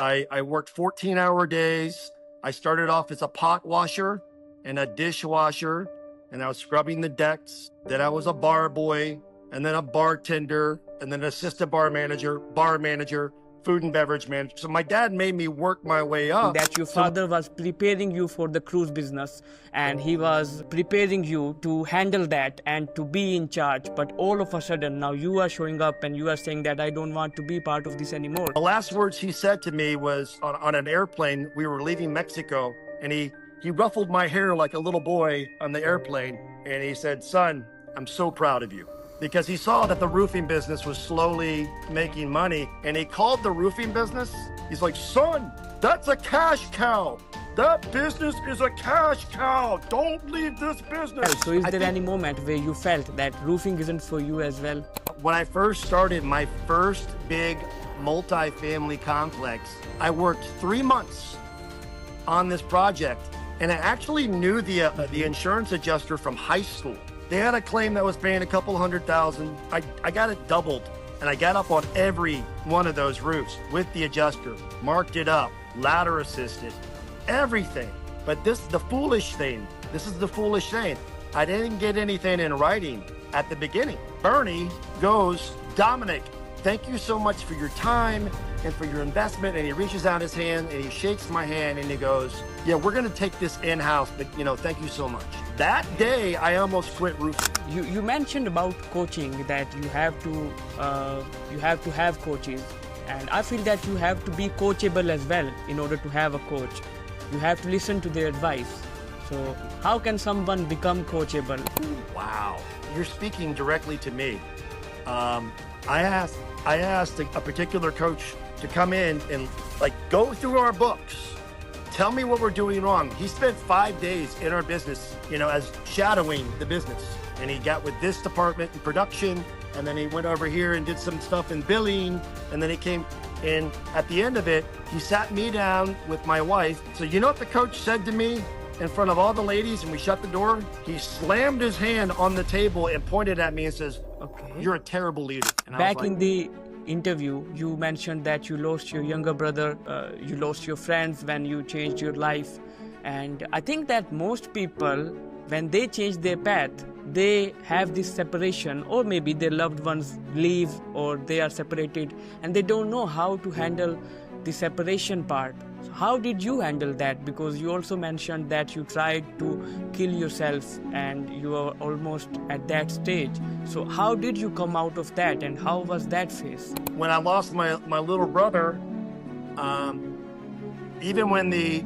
I worked 14-hour days. I started off as a pot washer and a dishwasher, and I was scrubbing the decks. Then I was a bar boy, and then a bartender, and then assistant bar manager, food and beverage manager. So my dad made me work my way up. That your father was preparing you for the cruise business, and he was preparing you to handle that and to be in charge. But all of a sudden, now you are showing up and you are saying that I don't want to be part of this anymore. The last words he said to me was on an airplane. We were leaving Mexico, and he ruffled my hair like a little boy on the airplane, and he said, "Son, I'm so proud of you." Because he saw that the roofing business was slowly making money, and he called the roofing business. He's like, "Son, that's a cash cow. That business is a cash cow. Don't leave this business." So is there any moment where you felt that roofing isn't for you as well? When I first started my first big multi-family complex, I worked 3 months on this project, and I actually knew the insurance adjuster from high school. They had a claim that was paying a couple $100,000. I got it doubled, and I got up on every one of those roofs with the adjuster, marked it up, ladder assisted, everything. But this is the foolish thing. I didn't get anything in writing at the beginning. Bernie goes, "Dominick, thank you so much for your time and for your investment." And he reaches out his hand and he shakes my hand and he goes, "Yeah, we're going to take this in-house, but thank you so much." That day, I almost quit roofing. You mentioned about coaching, that you have to have coaches, and I feel that you have to be coachable as well in order to have a coach. You have to listen to their advice. So how can someone become coachable? Wow, you're speaking directly to me. I asked a particular coach to come in and go through our books. Tell me what we're doing wrong. He spent 5 days in our business, as shadowing the business. And he got with this department in production, and then he went over here and did some stuff in billing, and then he came in. At the end of it, he sat me down with my wife. So you know what the coach said to me in front of all the ladies, and we shut the door? He slammed his hand on the table and pointed at me and says, "Okay, you're a terrible leader." And Back in the interview, you mentioned that you lost your younger brother, you lost your friends when you changed your life. And I think that most people, when they change their path, they have this separation, or maybe their loved ones leave or they are separated and they don't know how to handle the separation part. So how did you handle that? Because you also mentioned that you tried to kill yourself and you were almost at that stage. So how did you come out of that, and how was that phase? When I lost my little brother, even when the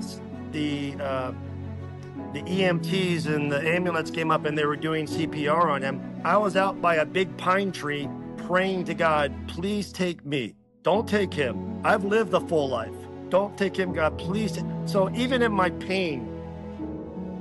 EMTs and the ambulance came up and they were doing CPR on him, I was out by a big pine tree praying to God, "Please take me. Don't take him. I've lived a full life. Don't take him, God, please." So even in my pain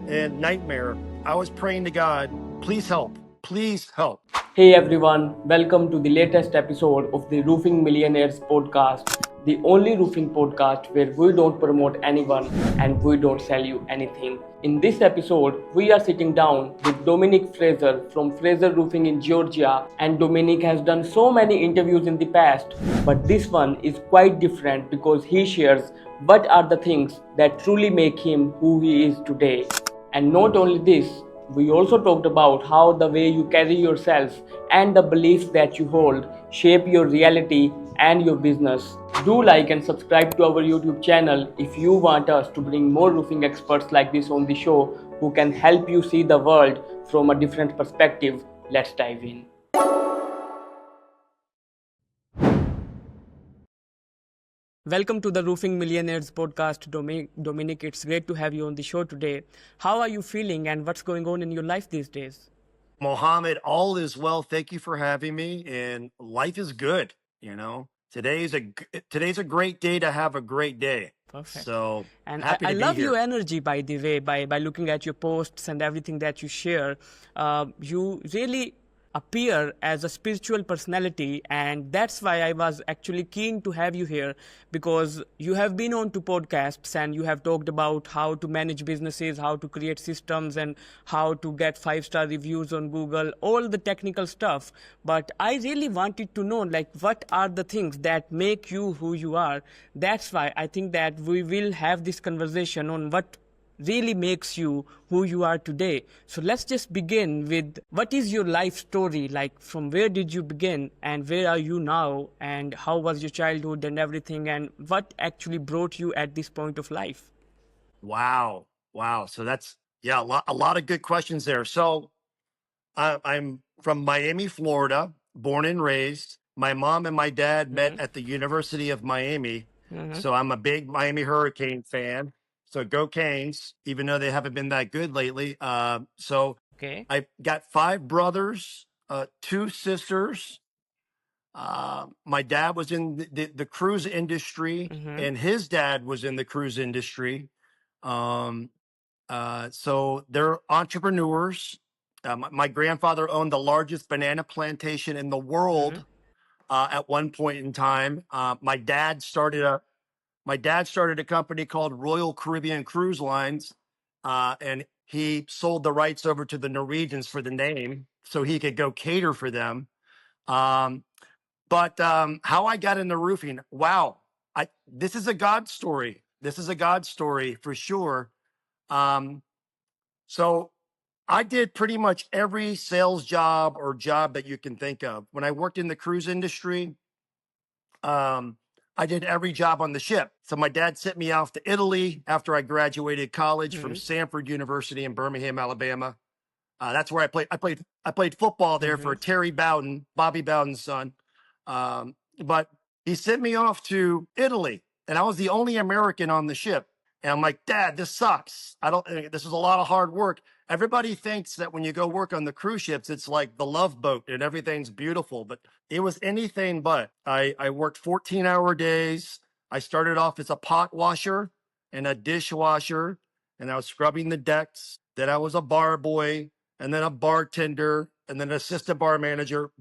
and nightmare, I was praying to God, "Please help. Please help." Hey everyone, welcome to the latest episode of the Roofing Millionaires podcast, the only roofing podcast where we don't promote anyone and we don't sell you anything. In this episode, we are sitting down with Dominick Fraser from Fraser Roofing in Georgia, and Dominick has done so many interviews in the past, but this one is quite different because he shares what are the things that truly make him who he is today. And not only this, we also talked about how the way you carry yourself and the beliefs that you hold shape your reality and your business. Do like and subscribe to our YouTube channel if you want us to bring more roofing experts like this on the show who can help you see the world from a different perspective. Let's dive in. Welcome to the Roofing Millionaires podcast, Dominick. It's great to have you on the show today. How are you feeling and what's going on in your life these days? Mohammed, all is well. Thank you for having me. And life is good. Today's a great day to have a great day. Perfect. So, and happy I to be love here. your energy, by the way, by looking at your posts and everything that you share. You really appear as a spiritual personality, and that's why I was actually keen to have you here, because you have been on to podcasts and you have talked about how to manage businesses, how to create systems, and how to get 5-star reviews on Google, all the technical stuff. But I really wanted to know, like, what are the things that make you who you are? That's why I think that we will have this conversation on what really makes you who you are today. So let's just begin with, what is your life story? Like, from where did you begin and where are you now, and how was your childhood and everything, and what actually brought you at this point of life? Wow. Wow. So that's, yeah, a lot of good questions there. So I'm from Miami, Florida, born and raised. My mom and my dad met at the University of Miami. So I'm a big Miami Hurricane fan. So go Canes, even though they haven't been that good lately. So Okay. I got 5 brothers, 2 sisters. My dad was in the cruise industry, and his dad was in the cruise industry. Um, so they're entrepreneurs. My grandfather owned the largest banana plantation in the world at one point in time. My dad started a company called Royal Caribbean Cruise Lines, and he sold the rights over to the Norwegians for the name, so he could go cater for them. Um, but how I got into roofing, wow, this is a God story. This is a God story for sure. Um, so I did pretty much every sales job or job that you can think of. When I worked in the cruise industry, I did every job on the ship. So my dad sent me off to Italy after I graduated college from Sanford University in Birmingham, Alabama. That's where I played. I played football there for Terry Bowden, Bobby Bowden's son. But he sent me off to Italy, and I was the only American on the ship. And I'm like, Dad, this sucks. This is a lot of hard work. Everybody thinks that when you go work on the cruise ships, it's like the Love Boat and everything's beautiful, but it was anything but. I worked 14-hour days. I started off as a pot washer and a dishwasher, and I was scrubbing the decks. Then I was a bar boy, and then a bartender, and then an assistant bar manager,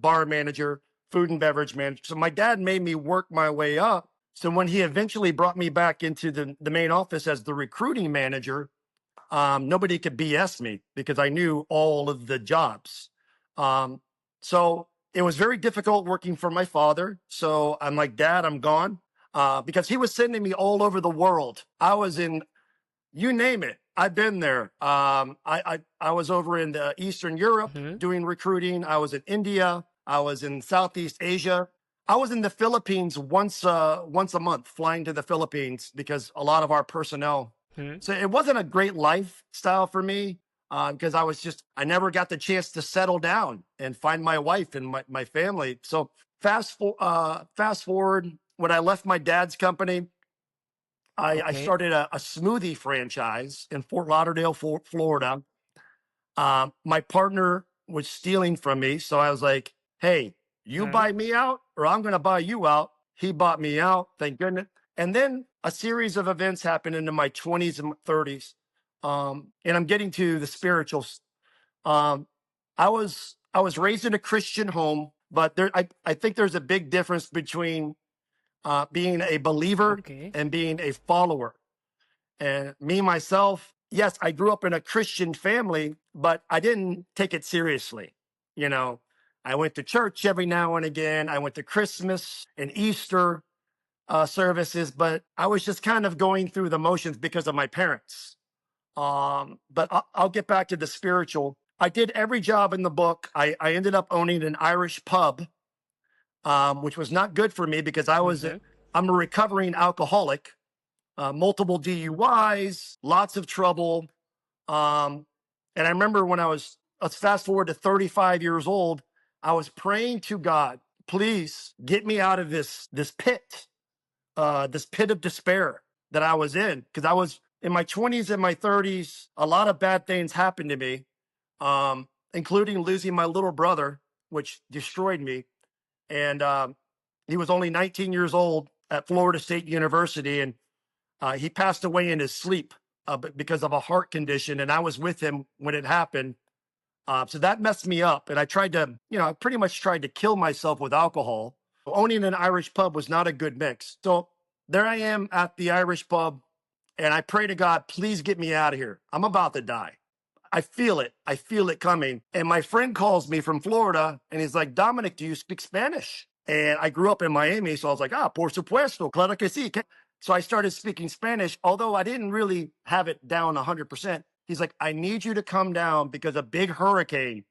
food and beverage manager. So my dad made me work my way up. So when he eventually brought me back into the main office as the recruiting manager, nobody could BS me because I knew all of the jobs. So it was very difficult working for my father. So I'm like, Dad, I'm gone. Because he was sending me all over the world. I was in, you name it, I've been there. I was over in Eastern Europe doing recruiting. I was in India. I was in Southeast Asia. I was in the Philippines once a month, flying to the Philippines because a lot of our personnel. So it wasn't a great lifestyle for me because I never got the chance to settle down and find my wife and my family. So fast forward, when I left my dad's company, I started a smoothie franchise in Fort Lauderdale, Florida. My partner was stealing from me. So I was like, hey, you buy me out or I'm going to buy you out. He bought me out. Thank goodness. And then a series of events happened into my 20s and 30s. And I'm getting to the spirituals. Um, I was raised in a Christian home, but I think there's a big difference between being a believer and being a follower. And me, myself, yes, I grew up in a Christian family, but I didn't take it seriously. You know, I went to church every now and again. I went to Christmas and Easter services, but I was just kind of going through the motions because of my parents. But I'll get back to the spiritual. I did every job in the book. I ended up owning an Irish pub, which was not good for me because I'm a recovering alcoholic. Multiple DUIs, lots of trouble. And I remember when let's fast forward to 35 years old, I was praying to God, please get me out of this pit of despair that I was in. Because I was in my 20s and my 30s, a lot of bad things happened to me, including losing my little brother, which destroyed me. And he was only 19 years old at Florida State University. And he passed away in his sleep because of a heart condition. And I was with him when it happened. So that messed me up. And I tried to, I pretty much tried to kill myself with alcohol. Owning an Irish pub was not a good mix. So there I am at the Irish pub, and I pray to God, please get me out of here. I'm about to die. I feel it. I feel it coming. And my friend calls me from Florida, and he's like, Dominic, do you speak Spanish? And I grew up in Miami, so I was like, por supuesto, claro que sí. So I started speaking Spanish, although I didn't really have it down 100%. He's like, I need you to come down because a big hurricane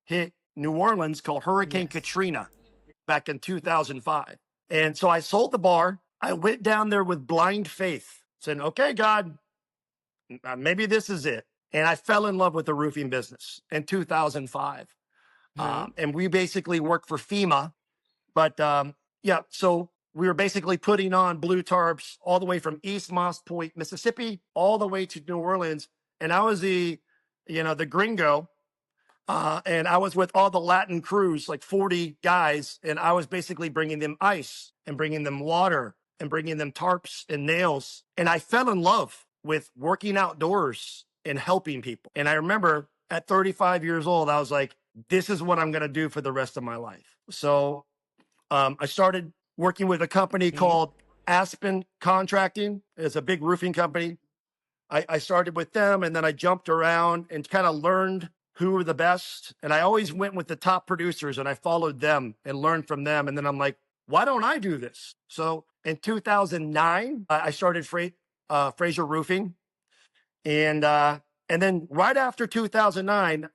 hit New Orleans called Hurricane Katrina back in 2005. And so I sold the bar. I went down there with blind faith, saying, okay, God, maybe this is it. And I fell in love with the roofing business in 2005. And we basically worked for FEMA. But so we were basically putting on blue tarps all the way from East Moss Point, Mississippi, all the way to New Orleans. And I was the gringo. And I was with all the Latin crews, like 40 guys. And I was basically bringing them ice and bringing them water and bringing them tarps and nails. And I fell in love with working outdoors and helping people. And I remember at 35 years old, I was like, this is what I'm going to do for the rest of my life. So I started working with a company called Aspen Contracting. It's a big roofing company. I started with them, and then I jumped around and kind of learned who were the best. And I always went with the top producers, and I followed them and learned from them. And then I'm like, why don't I do this? So in 2009, I started Fraser Roofing. And then right after 2009,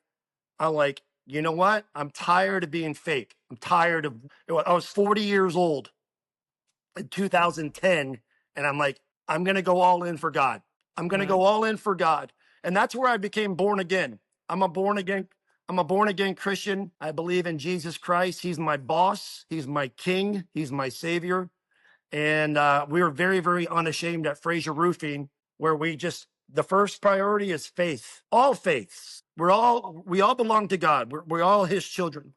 I'm like, you know what? I'm tired of being fake. I'm tired of, I was 40 years old in 2010. And I'm like, I'm going to go all in for God. I'm going to go all in for God. And that's where I became born again. I'm a born again Christian. I believe in Jesus Christ. He's my boss. He's my king. He's my savior. And we are very, very unashamed at Fraser Roofing, where the first priority is faith. All faiths. We all belong to God. We're all his children.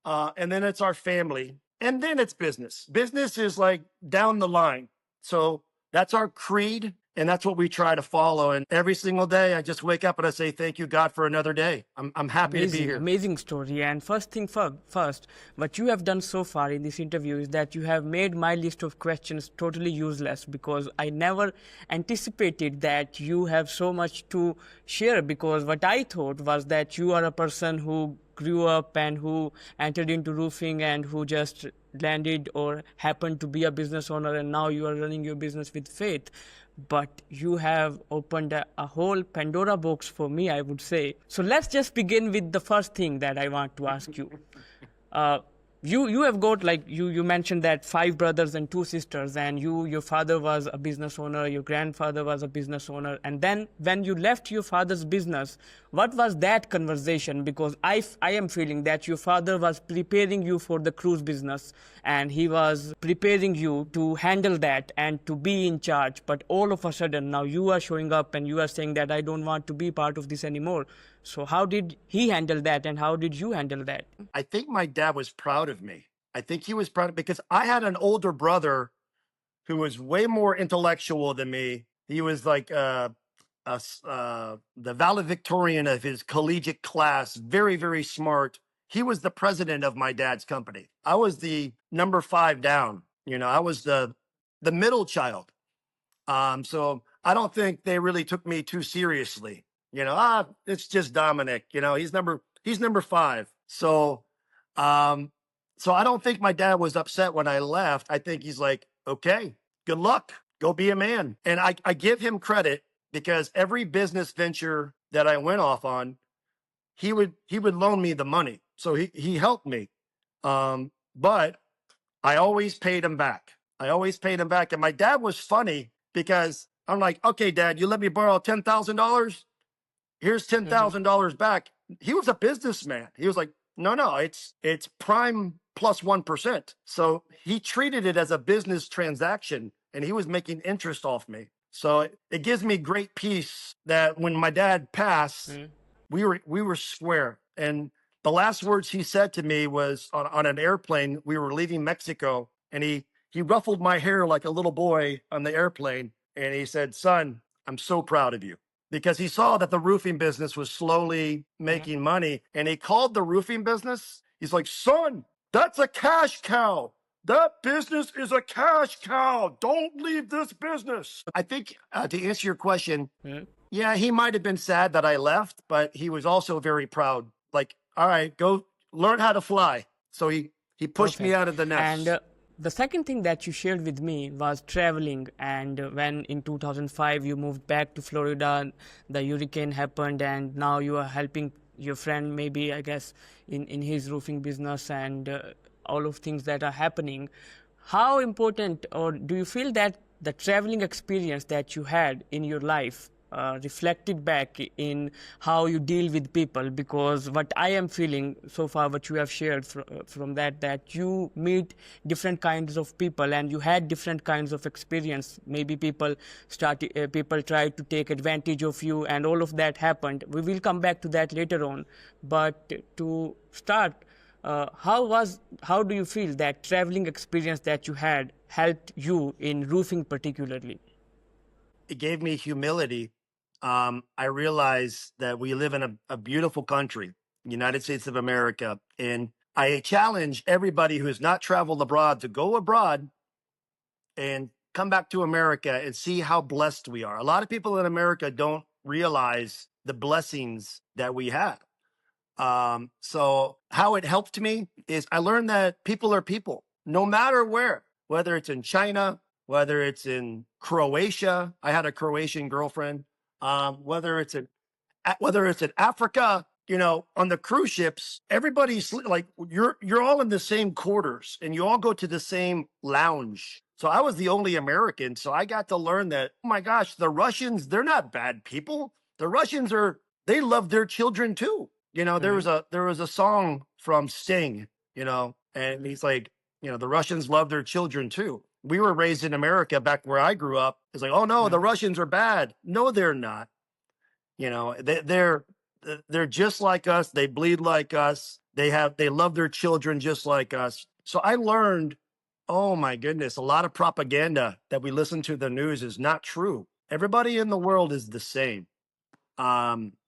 And then it's our family. And then it's business. Business is like down the line. So that's our creed. And that's what we try to follow. And every single day, I just wake up and I say, thank you, God, for another day. I'm happy to be here. Amazing story. And first thing first, what you have done so far in this interview is that you have made my list of questions totally useless, because I never anticipated that you have so much to share, because what I thought was that you are a person who grew up and who entered into roofing and who just landed or happened to be a business owner, and now you are running your business with faith. But you have opened a whole Pandora box for me, I would say. So let's just begin with the first thing that I want to ask you. You have got, like you mentioned, that 5 brothers and 2 sisters, and your father was a business owner, your grandfather was a business owner, and then when you left your father's business, what was that conversation? Because I am feeling that your father was preparing you for the cruise business, and he was preparing you to handle that and to be in charge, but all of a sudden now you are showing up and you are saying that I don't want to be part of this anymore. So how did he handle that, and how did you handle that? I think my dad was proud of me. I think he was proud because I had an older brother who was way more intellectual than me. He was like the valedictorian of his collegiate class, very, very smart. He was the president of my dad's company. I was the number 5 down. I was the middle child. So I don't think they really took me too seriously. It's just Dominic, he's number 5. So I don't think my dad was upset when I left. I think he's like, okay, good luck, go be a man. And I give him credit, because every business venture that I went off on, he would loan me the money. So he helped me. But I always paid him back. And my dad was funny, because I'm like, okay, Dad, you let me borrow $10,000. Here's $10,000 back. He was a businessman. He was like, no, it's prime plus 1%. So he treated it as a business transaction, and he was making interest off me. So it gives me great peace that when my dad passed, we were square. And the last words he said to me was on an airplane. We were leaving Mexico, and he ruffled my hair like a little boy on the airplane. And he said, son, I'm so proud of you. because he saw that the roofing business was slowly making money, and he called the roofing business. He's like, son, that's a cash cow. That business is a cash cow. Don't leave this business. I think to answer your question, yeah, he might have been sad that I left, but he was also very proud. Like, all right, go learn how to fly. So he pushed me out of the nest. And the second thing that you shared with me was traveling. And when in 2005 you moved back to Florida, the hurricane happened, and now you are helping your friend, maybe, I guess, in his roofing business, and all of things that are happening. How important, or do you feel that the traveling experience that you had in your life reflected back in how you deal with people? Because what I am feeling so far, what you have shared from that you meet different kinds of people and you had different kinds of experience. Maybe people tried to take advantage of you, and all of that happened. We will come back to that later on. But to start, how do you feel that traveling experience that you had helped you in roofing particularly? It gave me humility. I realized that we live in a beautiful country, United States of America, and I challenge everybody who has not traveled abroad to go abroad and come back to America and see how blessed we are. A lot of people in America don't realize the blessings that we have. So how it helped me is I learned that people are people, no matter where, whether it's in China, whether it's in Croatia. I had a Croatian girlfriend. Whether it's in Africa, on the cruise ships, everybody's like, you're all in the same quarters and you all go to the same lounge. So I was the only American. So I got to learn that, oh my gosh, the Russians, they're not bad people. The Russians they love their children too. There was a song from Sting, and he's like, the Russians love their children too. We were raised in America back where I grew up. It's like, oh no, the Russians are bad. No, they're not. They're just like us. They bleed like us. They love their children just like us. So I learned, oh my goodness, a lot of propaganda that we listen to the news is not true. Everybody in the world is the same.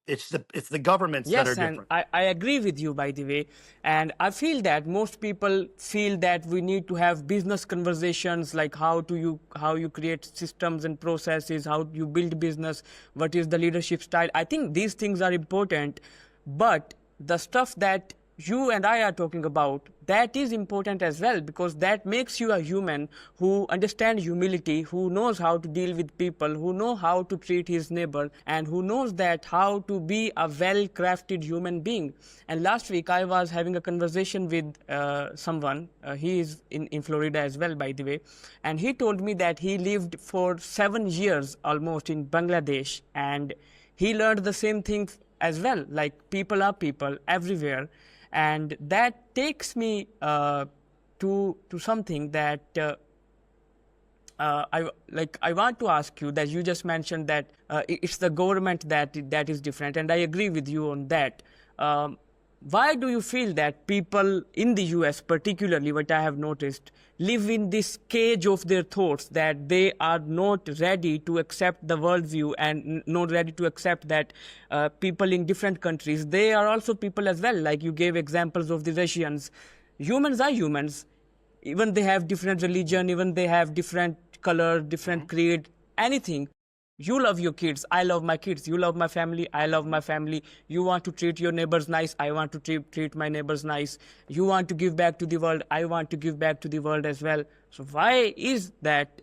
It's the governments that are different. Yes, and I agree with you, by the way. And I feel that most people feel that we need to have business conversations, like how you create systems and processes, how you build business, what is the leadership style. I think these things are important, but the stuff that you and I are talking about, that is important as well, because that makes you a human who understands humility, who knows how to deal with people, who know how to treat his neighbor, and who knows that how to be a well-crafted human being. And last week I was having a conversation with someone. He is in Florida as well, by the way, and he told me that he lived for 7 years almost in Bangladesh, and he learned the same thing as well, like people are people everywhere. And that takes me to something that I want to ask you, that you just mentioned that it's the government that is different, and I agree with you on that. Why do you feel that people in the US, particularly, what I have noticed, live in this cage of their thoughts, that they are not ready to accept the worldview and not ready to accept that people in different countries, they are also people as well? Like you gave examples of the Russians. Humans are humans. Even they have different religion, even they have different color, different creed, anything. You love your kids, I love my kids. You love my family, I love my family. You want to treat your neighbors nice, I want to treat my neighbors nice. You want to give back to the world, I want to give back to the world as well. So why is that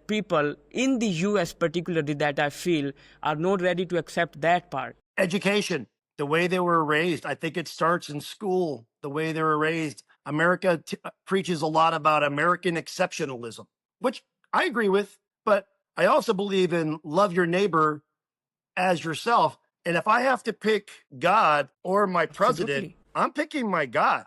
people in the US particularly, that I feel, are not ready to accept that part? Education, the way they were raised. I think it starts in school, the way they were raised. America preaches a lot about American exceptionalism, which I agree with, but I also believe in love your neighbor as yourself. And if I have to pick God or my president, Absolutely. I'm picking my God.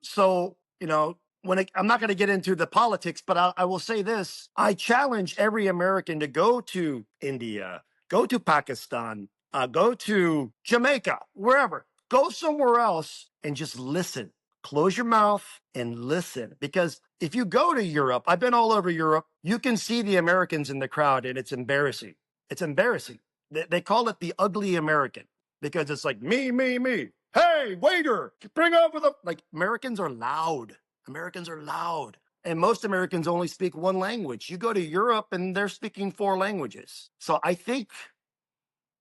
So, I'm not going to get into the politics, but I will say this. I challenge every American to go to India, go to Pakistan, go to Jamaica, wherever. Go somewhere else and just listen. Close your mouth and listen, because if you go to Europe, I've been all over Europe, you can see the Americans in the crowd and it's embarrassing. It's embarrassing. They call it the ugly American because it's like me, me, me. Hey, waiter, bring over the, like Americans are loud. Americans are loud. And most Americans only speak one language. You go to Europe and they're speaking 4 languages. So I think,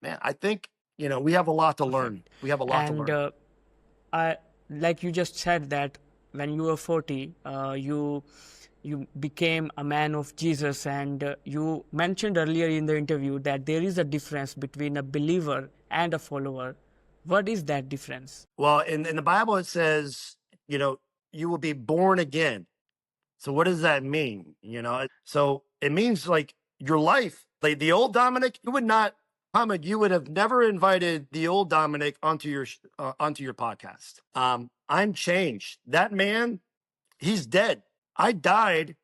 man, we have a lot to learn. We have a lot to And learn. I, like you just said that when you were 40, you became a man of Jesus, and you mentioned earlier in the interview that there is a difference between a believer and a follower. What is that difference? Well, in the Bible, it says, you will be born again. So what does that mean? So it means like your life, like the old Dominic, Muhammad, you would have never invited the old Dominic onto your podcast. I'm changed. That man, he's dead. I died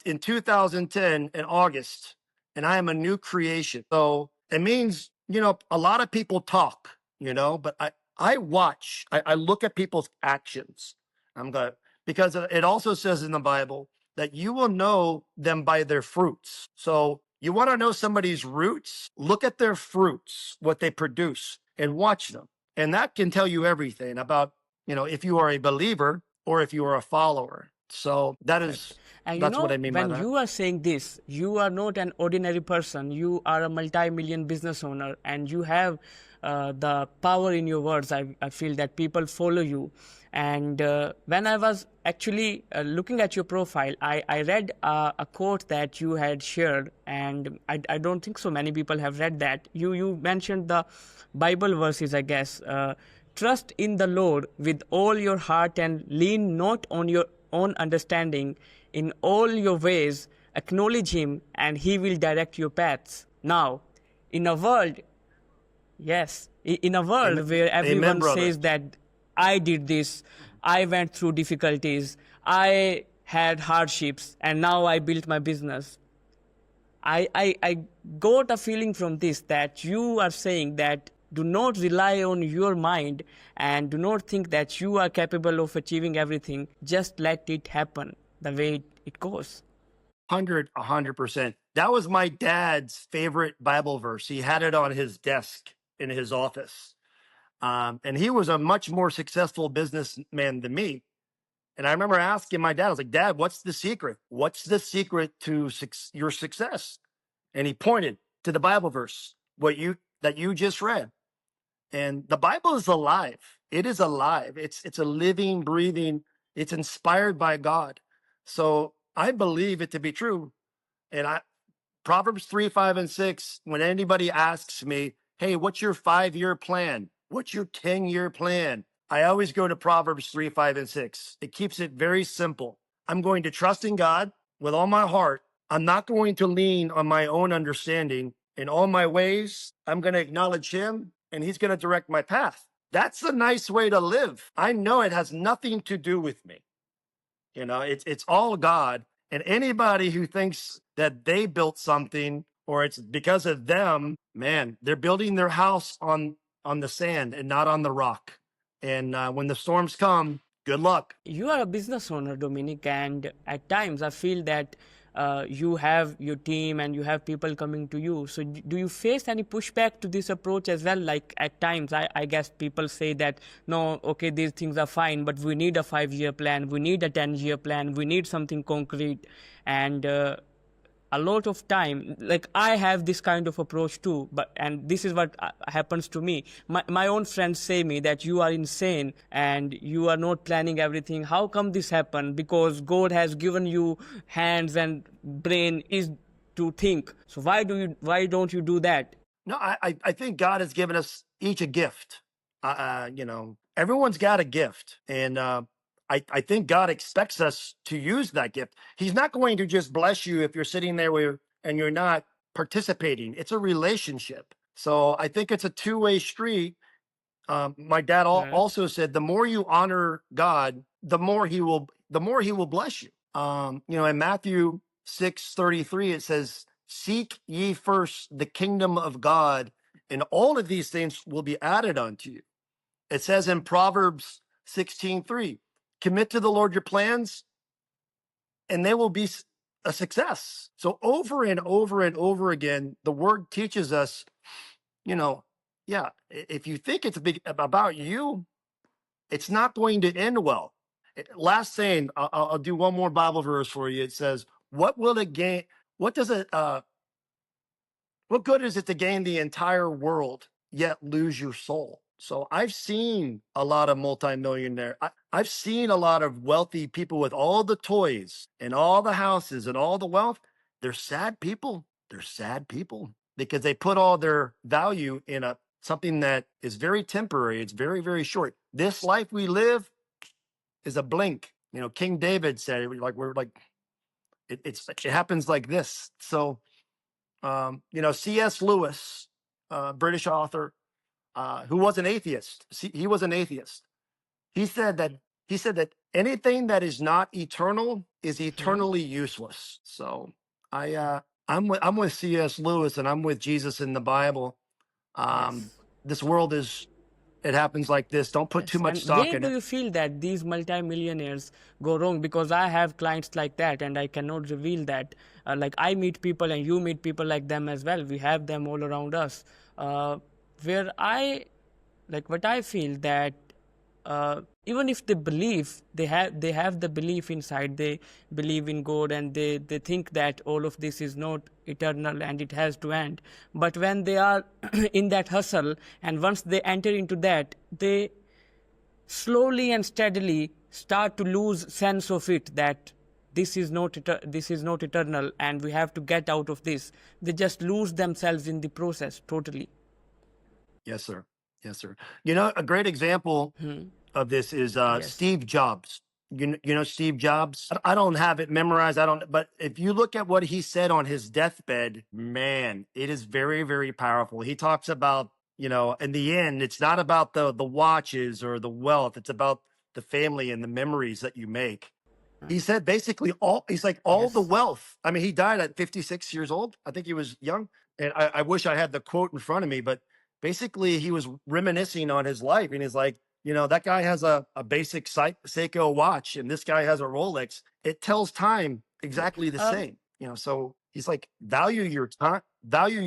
in 2010 in August, and I am a new creation. So it means, a lot of people talk, but I watch, I look at people's actions. I'm going because it also says in the Bible that you will know them by their fruits. So you want to know somebody's roots, look at their fruits, what they produce, and watch them. And that can tell you everything about, if you are a believer or if you are a follower. So that's what I mean by when that. you are saying this, you are not an ordinary person. You are a multi-million business owner, and you have the power in your words. I feel that people follow you. And when I was actually looking at your profile, I read a quote that you had shared, and I don't think so many people have read that. You mentioned the Bible verses, I guess. Trust in the Lord with all your heart and lean not on your own understanding. In all your ways, acknowledge Him, and He will direct your paths. Now, in a world, yes, in a world Amen. where everyone Amen, brother. says that I did this, I went through difficulties, I had hardships, and now I built my business. I got a feeling from this that you are saying that do not rely on your mind and do not think that you are capable of achieving everything. Just let it happen the way it goes. 100%. That was my dad's favorite Bible verse. He had it on his desk in his office. And he was a much more successful businessman than me. And I remember asking my dad, I was like, Dad, what's the secret? What's the secret to your success? And he pointed to the Bible verse, that you just read. And the Bible is alive. It is alive. It's a living, breathing, it's inspired by God. So I believe it to be true. And Proverbs 3, 5, and 6, when anybody asks me, hey, what's your 5-year plan? What's your 10-year plan? I always go to Proverbs 3, 5, and 6. It keeps it very simple. I'm going to trust in God with all my heart. I'm not going to lean on my own understanding. In all my ways, I'm going to acknowledge Him, and He's going to direct my path. That's a nice way to live. I know it has nothing to do with me. It's all God. And anybody who thinks that they built something or it's because of them, man, they're building their house on the sand and not on the rock. And when the storms come, good luck. You are a business owner, Dominic, and at times I feel that you have your team and you have people coming to you. So do you face any pushback to this approach as well? Like at times, I guess people say that, no, okay, these things are fine, but we need a 5-year plan, we need a 10-year plan, we need something concrete. And a lot of time, like I have this kind of approach too, and this is what happens to me. My own friends say me that you are insane and you are not planning everything. How come this happened? Because God has given you hands and brain is to think. So why don't you do that? No, I think God has given us each a gift. Everyone's got a gift. And I think God expects us to use that gift. He's not going to just bless you if you're sitting there and you're not participating. It's a relationship. So I think it's a two-way street. My dad also said, the more you honor God, the more he will bless you. In Matthew 6:33, it says, seek ye first the kingdom of God, and all of these things will be added unto you. It says in Proverbs 16:3, commit to the Lord your plans, and they will be a success. So over and over and over again, the word teaches us, yeah, if you think it's about you, it's not going to end well. Last thing, I'll do one more Bible verse for you. It says, what will it gain? What does it, what good is it to gain the entire world yet lose your soul? So I've seen a lot of multimillionaire. I've seen a lot of wealthy people with all the toys and all the houses and all the wealth. They're sad people. They're sad people because they put all their value in something that is very temporary. It's very, very short. This life we live is a blink. King David said, it happens like this. So, C.S. Lewis, British author, who was an atheist. He was an atheist. He said that anything that is not eternal is eternally useless. So I'm with C.S. Lewis, and I'm with Jesus in the Bible. This world it happens like this. Don't put too much And stock where in do it. you feel that these multimillionaires go wrong? Because I have clients like that, and I cannot reveal that. Like I meet people, and you meet people like them as well. We have them all around us. Where what I feel that even if they believe, they have the belief inside, they believe in God, and they think that all of this is not eternal and it has to end. But when they are in that hustle, and once they enter into that, they slowly and steadily start to lose sense of it, that this is not eternal, and we have to get out of this. They just lose themselves in the process totally. Yes, sir. Yes, sir. A great example of this is Steve Jobs. You know Steve Jobs? I don't have it memorized. But if you look at what he said on his deathbed, man, it is very, very powerful. He talks about, in the end, it's not about the watches or the wealth. It's about the family and the memories that you make. He said basically all the wealth. I mean, he died at 56 years old. I think he was young. And I wish I had the quote in front of me, but basically he was reminiscing on his life. And he's like, that guy has a basic Seiko watch, and this guy has a Rolex. It tells time exactly the same. So he's like, value your time, value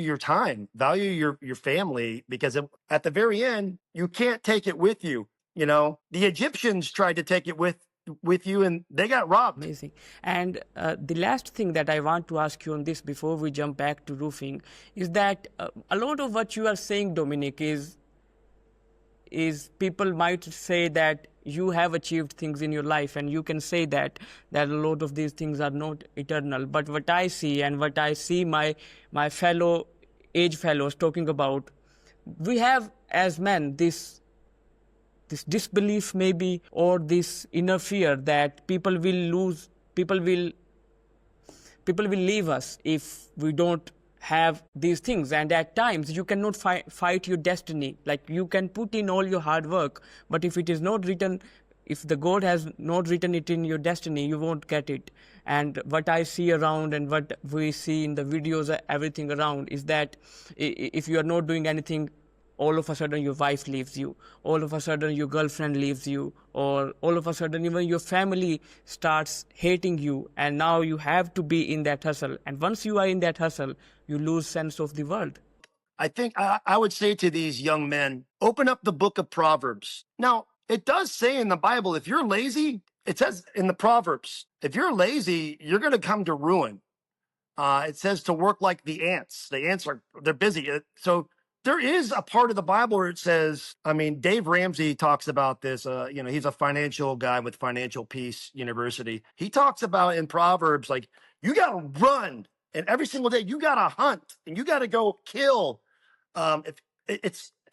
your family, because at the very end, you can't take it with you. The Egyptians tried to take it with you, and they got robbed. Amazing. And the last thing that I want to ask you on this before we jump back to roofing is that a lot of what you are saying, Dominick, is people might say that you have achieved things in your life, and you can say that a lot of these things are not eternal. But what I see, and what I see my fellow age fellows talking about, we have as men this disbelief maybe, or this inner fear that people will leave us if we don't have these things. And at times you cannot fight your destiny. Like, you can put in all your hard work, but if it is not written, if the God has not written it in your destiny, you won't get it. And what I see around, and what we see in the videos, everything around, is that if you are not doing anything, all of a sudden your wife leaves you, all of a sudden your girlfriend leaves you, or all of a sudden even your family starts hating you, and now you have to be in that hustle. And once you are in that hustle, you lose sense of the world. I think I would say to these young men, open up the book of Proverbs. Now, it does say in the Bible, if you're lazy, it says in the Proverbs, if you're lazy, you're going to come to ruin. It says to work like the ants. The ants they're busy. So there is a part of the Bible where it says, I mean, Dave Ramsey talks about this. He's a financial guy with Financial Peace University. He talks about in Proverbs, like, you got to run, and every single day you got to hunt, and you got to go kill.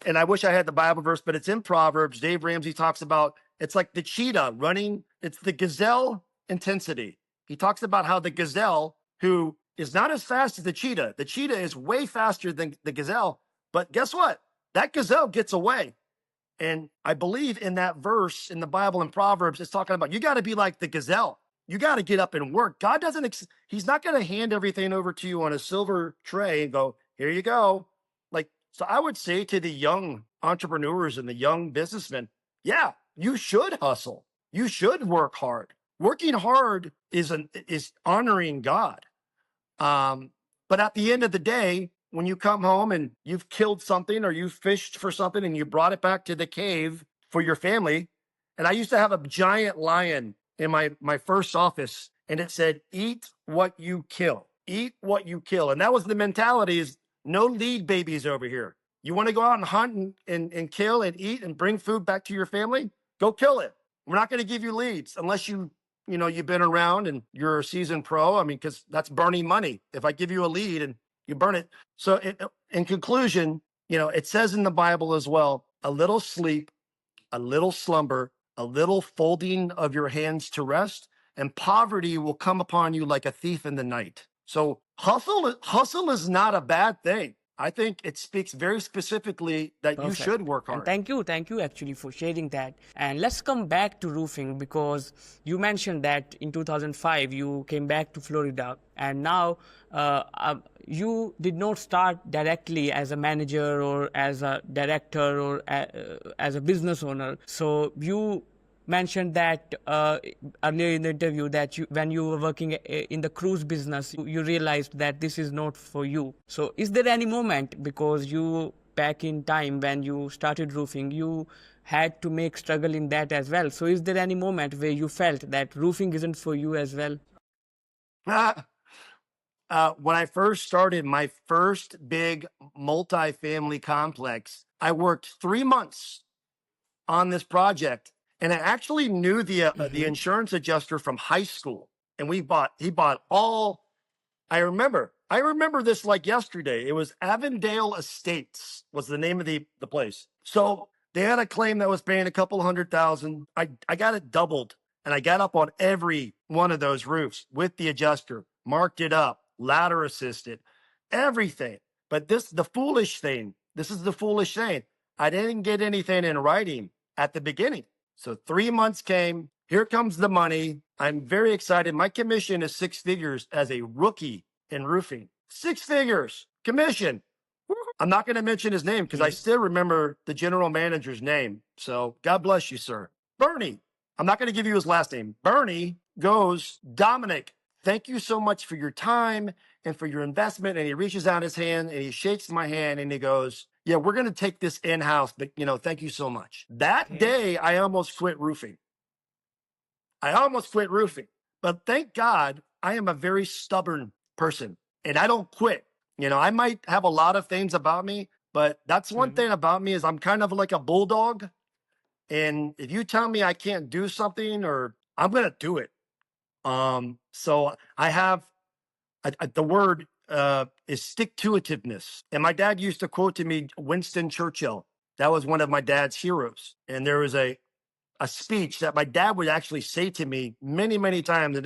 And I wish I had the Bible verse, but it's in Proverbs. Dave Ramsey talks about, it's like the cheetah running. It's the gazelle intensity. He talks about how the gazelle, who is not as fast as the cheetah is way faster than the gazelle. But guess what? That gazelle gets away. And I believe in that verse in the Bible in Proverbs, it's talking about, you got to be like the gazelle. You got to get up and work. God he's not going to hand everything over to you on a silver tray and go, here you go. So I would say to the young entrepreneurs and the young businessmen, yeah, you should hustle. You should work hard. working hard is honoring God. But at the end of the day, when you come home and you've killed something or you fished for something and you brought it back to the cave for your family, and I used to have a giant lion in my first office, and it said, "Eat what you kill. Eat what you kill." And that was the mentality: is no lead babies over here. You want to go out and hunt and kill and eat and bring food back to your family? Go kill it. We're not going to give you leads unless you've been around and you're a seasoned pro. I mean, because that's burning money. If I give you a lead and you burn it. So in conclusion, it says in the Bible as well, a little sleep, a little slumber, a little folding of your hands to rest, and poverty will come upon you like a thief in the night. So hustle is not a bad thing. I think it speaks very specifically that you should work hard. And thank you actually for sharing that. And let's come back to roofing, because you mentioned that in 2005 you came back to Florida, and now you did not start directly as a manager or as a director or as a business owner. So you mentioned that earlier in the interview that when you were working in the cruise business, you realized that this is not for you. So is there any moment, because you back in time when you started roofing, you had to make struggle in that as well. So is there any moment where you felt that roofing isn't for you as well? When I first started my first big multi-family complex, I worked 3 months on this project. And I actually knew the insurance adjuster from high school, and he bought all. I remember this like yesterday. It was Avondale Estates was the name of the place. So they had a claim that was paying a couple $100,000. I got it doubled, and I got up on every one of those roofs with the adjuster, marked it up, ladder assisted, everything. But this is the foolish thing. I didn't get anything in writing at the beginning. So 3 months came, here comes the money. I'm very excited. My commission is 6 figures as a rookie in roofing. 6 figures commission. I'm not going to mention his name because I still remember the general manager's name. So God bless you, sir. Bernie. I'm not going to give you his last name. Bernie goes, "Dominick, thank you so much for your time and for your investment." And he reaches out his hand and he shakes my hand and he goes, "Yeah, we're going to take this in-house, but thank you so much." That day, I almost quit roofing. But thank God, I am a very stubborn person and I don't quit. I might have a lot of things about me, but that's one thing about me is I'm kind of like a bulldog. And if you tell me I can't do something, or I'm going to do it. So I have the word is stick-to-itiveness. And my dad used to quote to me Winston Churchill. That was one of my dad's heroes. And there was a speech that my dad would actually say to me many, many times. And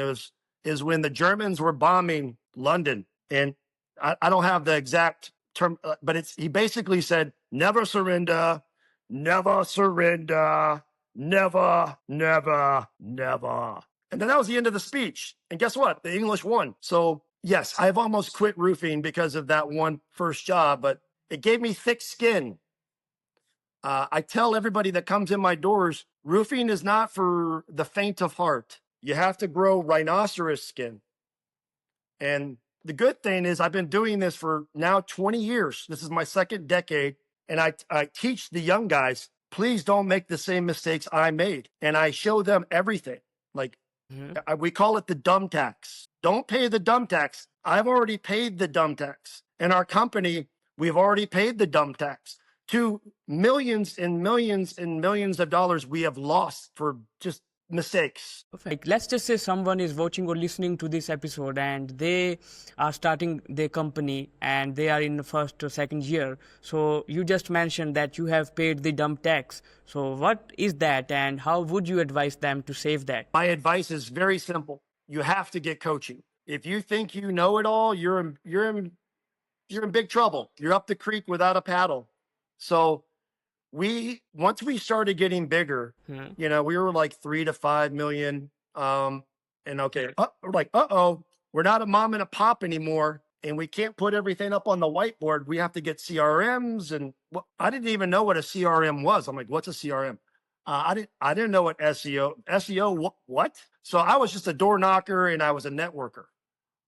is when the Germans were bombing London. And I don't have the exact term, but he basically said, "Never surrender, never surrender, never, never, never." And then that was the end of the speech. And guess what? The English won. So yes, I've almost quit roofing because of that one first job, but it gave me thick skin. I tell everybody that comes in my doors, roofing is not for the faint of heart. You have to grow rhinoceros skin. And the good thing is I've been doing this for now 20 years. This is my second decade. And I teach the young guys, please don't make the same mistakes I made. And I show them everything. Like we call it the dumb tax. Don't pay the dumb tax. I've already paid the dumb tax. In our company, we've already paid the dumb tax to millions and millions and millions of dollars we have lost for just mistakes. Like, let's just say someone is watching or listening to this episode and they are starting their company and they are in the first or second year. So you just mentioned that you have paid the dump tax. So what is that and how would you advise them to save that? My advice is very simple. You have to get coaching. If you think you know it all, you're in big trouble. You're up the creek without a paddle. So once we started getting bigger, we were like 3 to 5 million. And we're like, we're not a mom and a pop anymore. And we can't put everything up on the whiteboard. We have to get CRMs. And I didn't even know what a CRM was. I'm like, what's a CRM? I didn't know what SEO, what? So I was just a door knocker and I was a networker.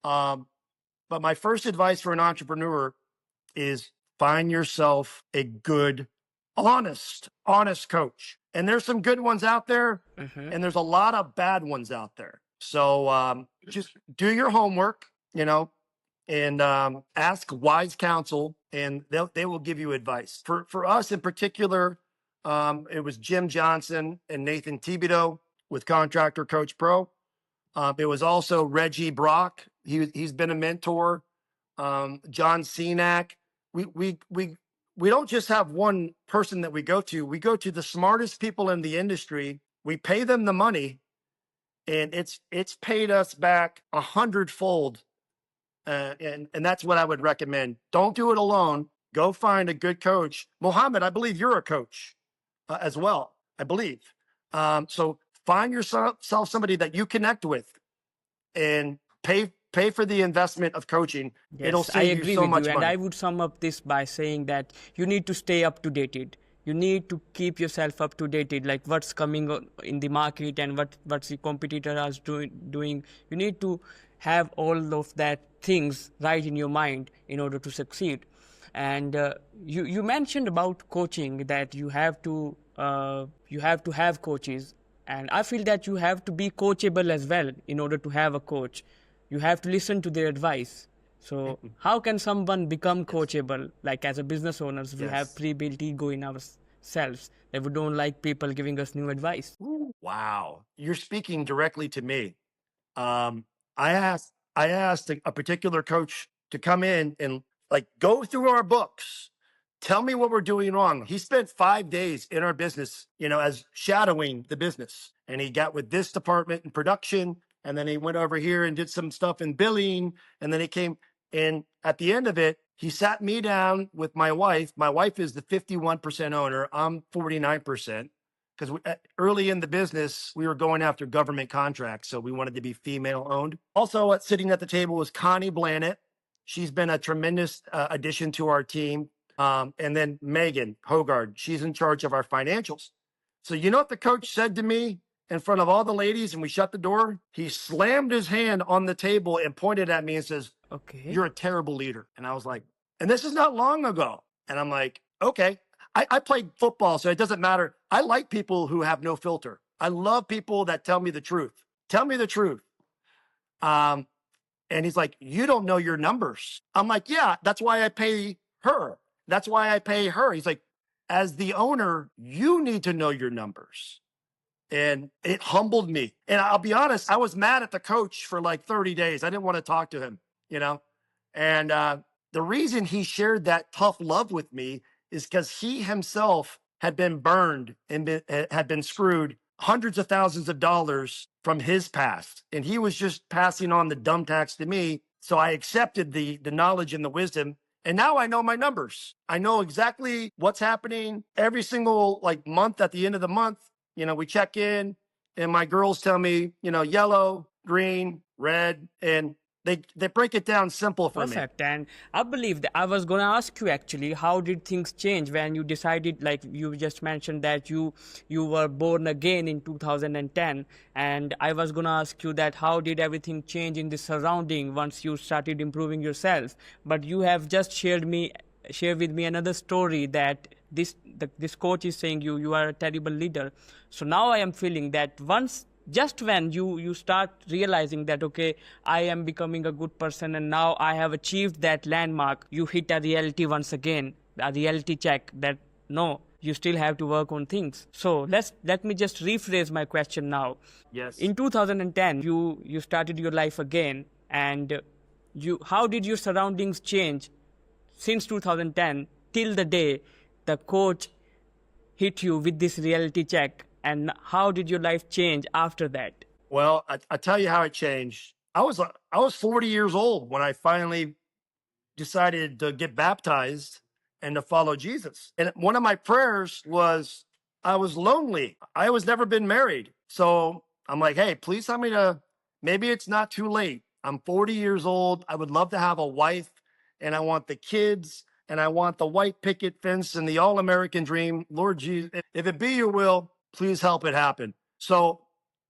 But my first advice for an entrepreneur is find yourself a good, honest coach. And there's some good ones out there, and there's a lot of bad ones out there. So just do your homework, and ask wise counsel, and they will give you advice. For us in particular, it was Jim Johnson and Nathan Thibodeau with Contractor Coach Pro. It was also Reggie Brock. He's been a mentor. John Cenac. We don't just have one person that we go to. We go to the smartest people in the industry. We pay them the money, and it's paid us back 100-fold. And that's what I would recommend. Don't do it alone. Go find a good coach. Mohammed, I believe you're a coach as well. I believe. So find yourself somebody that you connect with, and pay for the investment of coaching. Yes, It'll save you so much money. And I would sum up this by saying that you need to stay up to date. You need to keep yourself up to date, like what's coming in the market and what's the competitor is doing. You need to have all of that things right in your mind in order to succeed. And you mentioned about coaching, that you have to have coaches, and I feel that you have to be coachable as well in order to have a coach. You have to listen to their advice. So how can someone become coachable? Like as a business owners, we have pre-built ego in ourselves that we don't like people giving us new advice. Wow, you're speaking directly to me. I asked a particular coach to come in and go through our books. Tell me what we're doing wrong. He spent 5 days in our business, as shadowing the business. And he got with this department in production. And then he went over here and did some stuff in billing. And then he came, and at the end of it, he sat me down with my wife. My wife is the 51% owner. I'm 49%. Because early in the business, we were going after government contracts. So we wanted to be female owned. Also sitting at the table was Connie Blannett. She's been a tremendous addition to our team. And then Megan Hogard, she's in charge of our financials. So you know what the coach said to me in front of all the ladies, and we shut the door? He slammed his hand on the table and pointed at me and says, "Okay, you're a terrible leader." And I was like, and this is not long ago. And I'm like, okay. I played football, so it doesn't matter. I like people who have no filter. I love people that tell me the truth. Tell me the truth. And he's like, "You don't know your numbers." I'm like, "Yeah, that's why I pay her. That's why I pay her." He's like, "As the owner, you need to know your numbers." And it humbled me. And I'll be honest, I was mad at the coach for like 30 days. I didn't want to talk to him, And the reason he shared that tough love with me is because he himself had been burned and had been screwed hundreds of thousands of dollars from his past. And he was just passing on the dumb tax to me. So I accepted the knowledge and the wisdom. And now I know my numbers. I know exactly what's happening every single month. At the end of the month, we check in, and my girls tell me, yellow, green, red, and they break it down simple for me. Perfect. And I believe that I was going to ask you actually, how did things change when you decided, like you just mentioned that you were born again in 2010. And I was going to ask you that how did everything change in the surrounding once you started improving yourself? But you have just shared with me another story that this coach is saying you are a terrible leader. So now I am feeling that just when you start realizing that, okay, I am becoming a good person and now I have achieved that landmark, you hit a reality once again, a reality check that no, you still have to work on things. So let me just rephrase my question now. Yes. In 2010, you started your life again, and how did your surroundings change since 2010 till the day the coach hit you with this reality check? And how did your life change after that? Well, I tell you how it changed. I was 40 years old when I finally decided to get baptized and to follow Jesus. And one of my prayers was, I was lonely. I was never been married. So I'm like, hey, please tell me maybe it's not too late. I'm 40 years old. I would love to have a wife, and I want the kids, and I want the white picket fence and the all-American dream. Lord Jesus, if it be your will, please help it happen. So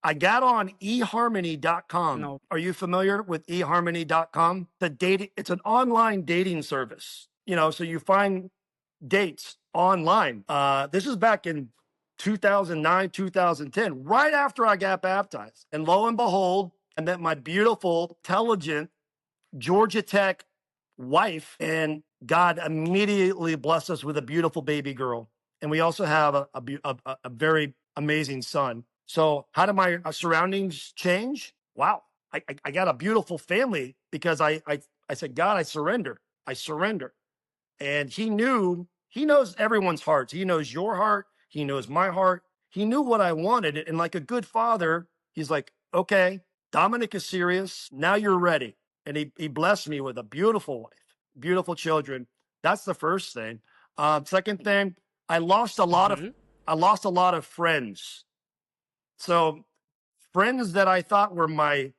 I got on eharmony.com. No. Are you familiar with eharmony.com? It's an online dating service. So you find dates online. This is back in 2009, 2010, right after I got baptized. And lo and behold, I met my beautiful, intelligent Georgia Tech wife, and God immediately blessed us with a beautiful baby girl. And we also have a very amazing son. So how did my surroundings change? Wow. I got a beautiful family because I said, God, I surrender. I surrender. And he knows everyone's hearts. He knows your heart. He knows my heart. He knew what I wanted. And like a good father, he's like, okay, Dominick is serious. Now you're ready. And he blessed me with a beautiful wife, beautiful children. That's the first thing. Second thing, I lost a lot of friends. So friends that I thought were my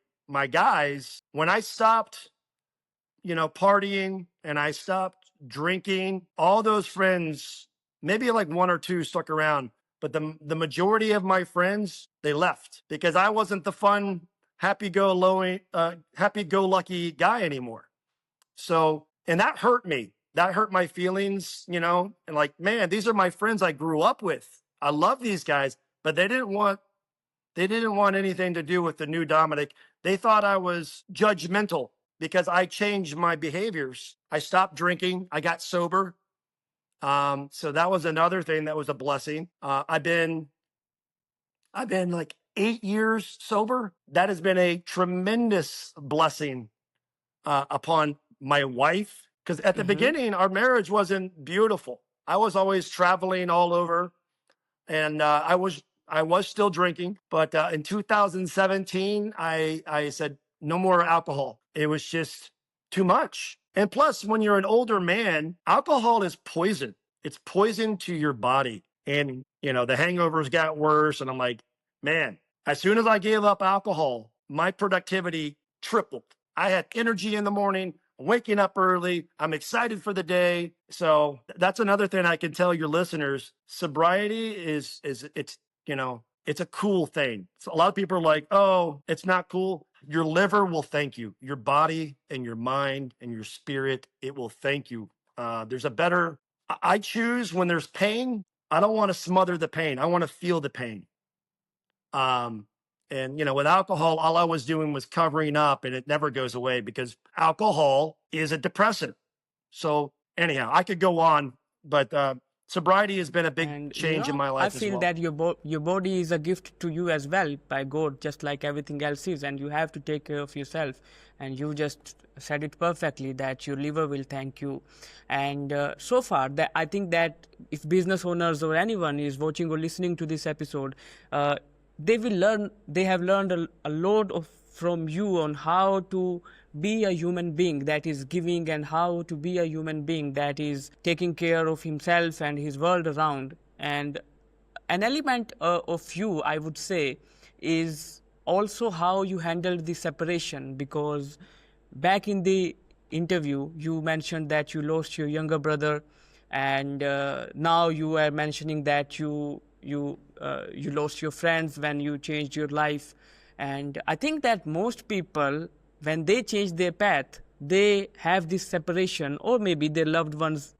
guys, when I stopped, partying and I stopped drinking, all those friends, maybe like one or two stuck around, but the majority of my friends, they left because I wasn't the fun, happy-go-lucky guy anymore. So, and that hurt me. That hurt my feelings, and like, man, these are my friends I grew up with. I love these guys, but they didn't want anything to do with the new Dominick. They thought I was judgmental because I changed my behaviors. I stopped drinking. I got sober. So that was another thing that was a blessing. I've been like 8 years sober. That has been a tremendous blessing upon my wife. Because at the beginning, our marriage wasn't beautiful. I was always traveling all over, and I was still drinking. But in 2017, I said no more alcohol. It was just too much. And plus, when you're an older man, alcohol is poison. It's poison to your body. And, the hangovers got worse. And I'm like, man, as soon as I gave up alcohol, my productivity tripled. I had energy in the morning, waking up early. I'm excited for the day. So that's another thing I can tell your listeners. Sobriety it's a cool thing. So a lot of people are like, oh, it's not cool. Your liver will thank you. Your body and your mind and your spirit, it will thank you. I choose when there's pain, I don't want to smother the pain. I want to feel the pain. And with alcohol, all I was doing was covering up, and it never goes away because alcohol is a depressant. So anyhow, I could go on, but sobriety has been a big change in my life. I feel that your body is a gift to you as well by God, just like everything else is, and you have to take care of yourself. And you just said it perfectly that your liver will thank you. And so far, that I think that if business owners or anyone is watching or listening to this episode, they have learned a lot from you on how to be a human being that is giving, and how to be a human being that is taking care of himself and his world around. And an element of you, I would say, is also how you handled the separation, because back in the interview, you mentioned that you lost your younger brother, and now you are mentioning that you lost your friends when you changed your life. And I think that most people, when they change their path, they have this separation, or maybe their loved ones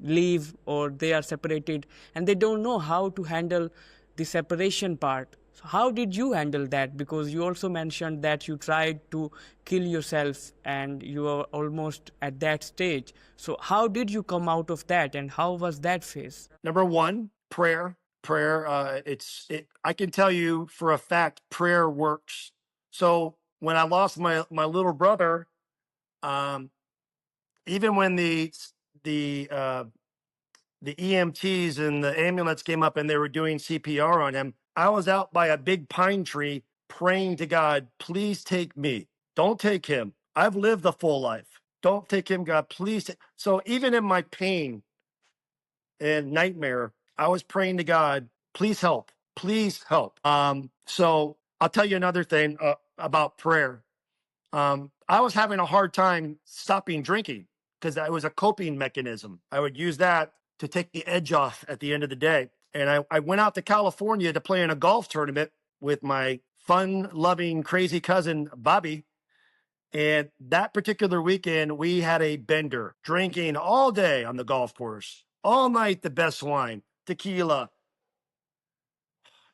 leave, or they are separated, and they don't know how to handle the separation part. So how did you handle that? Because you also mentioned that you tried to kill yourself and you are almost at that stage. So how did you come out of that, and how was that phase? Number one, prayer. I can tell you for a fact, prayer works. So when I lost my little brother, even when the EMTs and the ambulance came up and they were doing CPR on him, I was out by a big pine tree praying to God, please take me. Don't take him. I've lived a full life. Don't take him, God, please. So even in my pain and nightmare, I was praying to God, please help. Please help. So I'll tell you another thing about prayer. I was having a hard time stopping drinking because that was a coping mechanism. I would use that to take the edge off at the end of the day. And I went out to California to play in a golf tournament with my fun-loving, crazy cousin, Bobby. And that particular weekend, we had a bender, drinking all day on the golf course, all night, the best wine, tequila.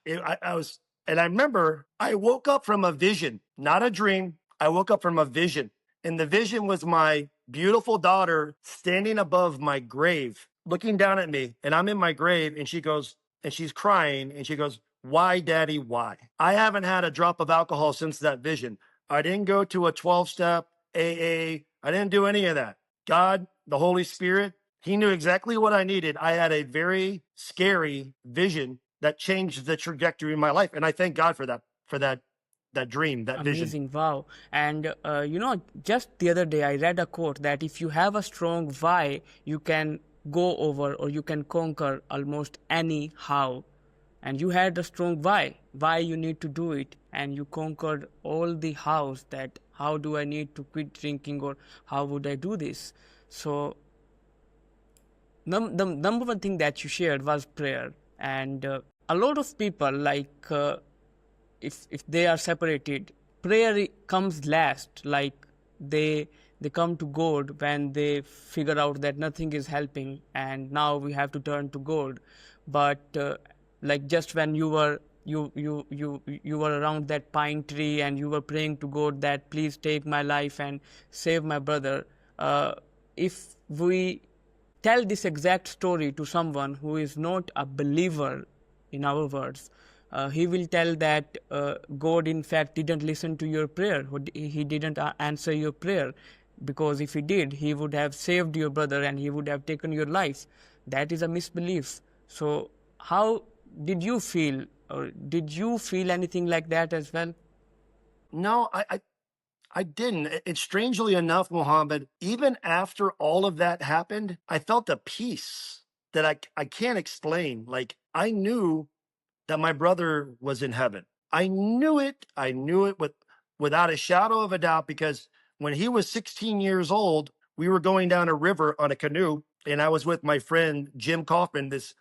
And I remember I woke up from a vision, not a dream. I woke up from a vision. And the vision was my beautiful daughter standing above my grave, looking down at me. And I'm in my grave, and she goes, and she's crying, and she goes, "Why, Daddy, why?" I haven't had a drop of alcohol since that vision. I didn't go to a 12-step AA. I didn't do any of that. God, the Holy Spirit, He knew exactly what I needed. I had a very scary vision that changed the trajectory of my life. And I thank God for that dream, that vision. Amazing, wow. And just the other day I read a quote that if you have a strong why, you can go over or you can conquer almost any how. And you had a strong why you need to do it, and you conquered all the hows, that how do I need to quit drinking, or how would I do this. So the number one thing that you shared was prayer. And a lot of people, like if they are separated, prayer comes last. Like they come to God when they figure out that nothing is helping, and now we have to turn to God. But like just when you were around that pine tree and you were praying to God that please take my life and save my brother, if we tell this exact story to someone who is not a believer, in our words, he will tell that God in fact didn't listen to your prayer. He didn't answer your prayer, because if he did, he would have saved your brother and he would have taken your life. That is a misbelief. So how did you feel, or did you feel anything like that as well? No, I didn't. And strangely enough, Mohammed, even after all of that happened, I felt a peace that I can't explain. Like, I knew that my brother was in heaven. I knew it. I knew it without a shadow of a doubt, because when he was 16 years old, we were going down a river on a canoe, and I was with my friend Jim Kaufman, this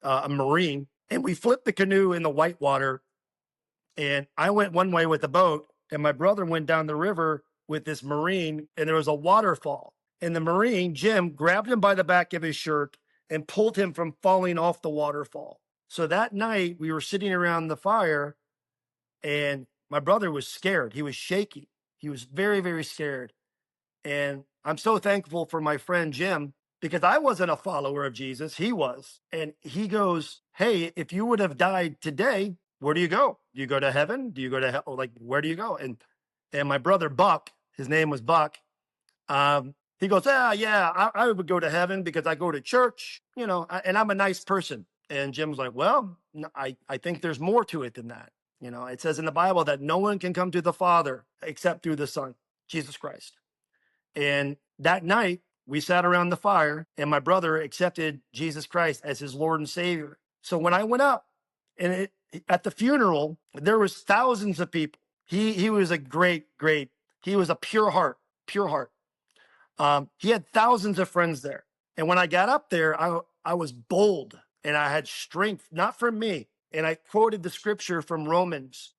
a Marine, and we flipped the canoe in the whitewater, and I went one way with the boat, and my brother went down the river with this Marine, and there was a waterfall. And the Marine, Jim, grabbed him by the back of his shirt and pulled him from falling off the waterfall. So that night, we were sitting around the fire, and my brother was scared. He was shaky. He was very, very scared. And I'm so thankful for my friend Jim, because I wasn't a follower of Jesus. He was. And he goes, "Hey, if you would have died today, where do you go? Do you go to heaven? Do you go to hell? Like, where do you go?" And my brother Buck, his name was Buck, he goes, yeah, I would go to heaven because I go to church, and I'm a nice person. And Jim's like, "Well, I think there's more to it than that. It says in the Bible that no one can come to the Father except through the Son, Jesus Christ." And that night, we sat around the fire, and my brother accepted Jesus Christ as his Lord and Savior. So when I went up, and at the funeral, there was thousands of people. He was a great, he was a pure heart. He had thousands of friends there. And when I got up there, I was bold, and I had strength, not from me. And I quoted the scripture from Romans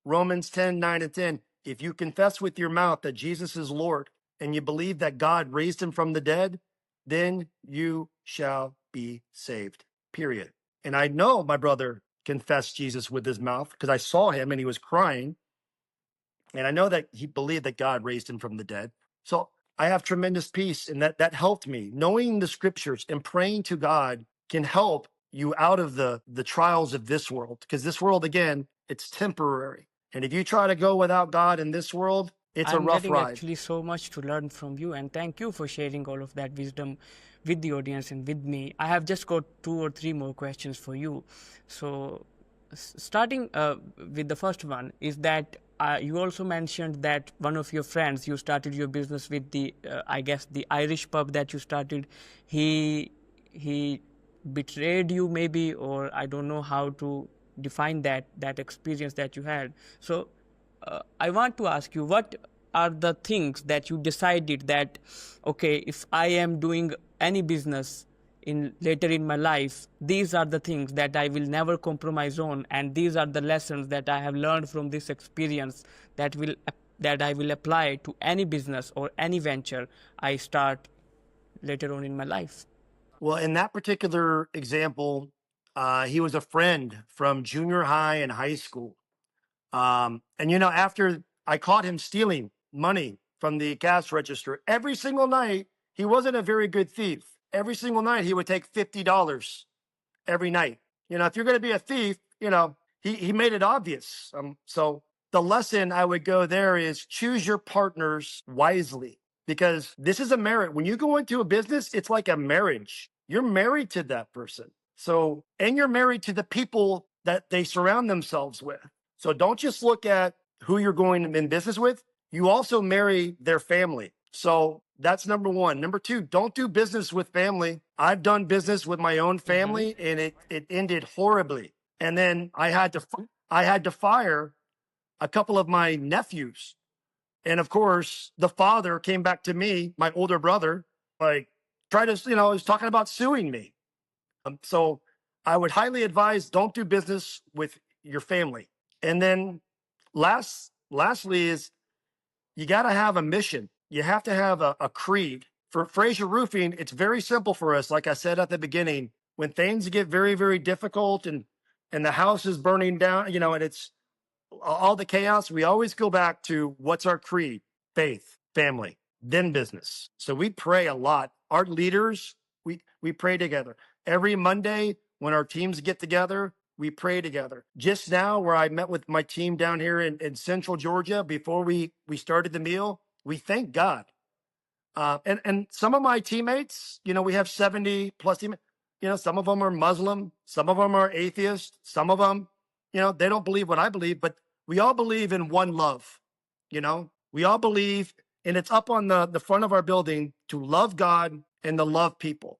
10, 9 and 10. If you confess with your mouth that Jesus is Lord, and you believe that God raised him from the dead, then you shall be saved, period. And I know my brother confessed Jesus with his mouth, because I saw him and he was crying. And I know that he believed that God raised him from the dead. So I have tremendous peace, and that helped me. Knowing the scriptures and praying to God can help you out of the trials of this world, because this world, again, it's temporary. And if you try to go without God in this world, it's a rough getting ride. Actually so much to learn from you, and thank you for sharing all of that wisdom with the audience and with me. I have just got 2 or 3 more questions for you. So starting with the first one is that you also mentioned that one of your friends, you started your business with the I guess the Irish pub that you started, he betrayed you maybe, or I don't know how to define that experience that you had. So I want to ask you, what are the things that you decided that, okay, if I am doing any business, later in my life, these are the things that I will never compromise on, and these are the lessons that I have learned from this experience that I will apply to any business or any venture I start later on in my life. Well, in that particular example, he was a friend from junior high and high school. And after I caught him stealing money from the cash register every single night, he wasn't a very good thief. Every single night, he would take $50 every night. If you're going to be a thief, he made it obvious. So the lesson I would go there is choose your partners wisely, because this is a marriage. When you go into a business, it's like a marriage. You're married to that person. And you're married to the people that they surround themselves with. So don't just look at who you're going in business with. You also marry their family. So that's number one. Number two, don't do business with family. I've done business with my own family, and it ended horribly. And then I had to fire a couple of my nephews. And of course, the father came back to me, my older brother, was talking about suing me. So I would highly advise, don't do business with your family. And then lastly is you got to have a mission. You have to have a creed. For Fraser Roofing, it's very simple for us. Like I said at the beginning, when things get very, very difficult and the house is burning down, and it's all the chaos, we always go back to what's our creed: faith, family, then business. So we pray a lot. Our leaders, we pray together. Every Monday when our teams get together, we pray together. Just now, where I met with my team down here in Central Georgia, before we started the meal, we thank God. And some of my teammates, we have 70 plus teammates. Some of them are Muslim, some of them are atheist, some of them, they don't believe what I believe, but we all believe in one love. We all believe, and it's up on the front of our building, to love God and to love people.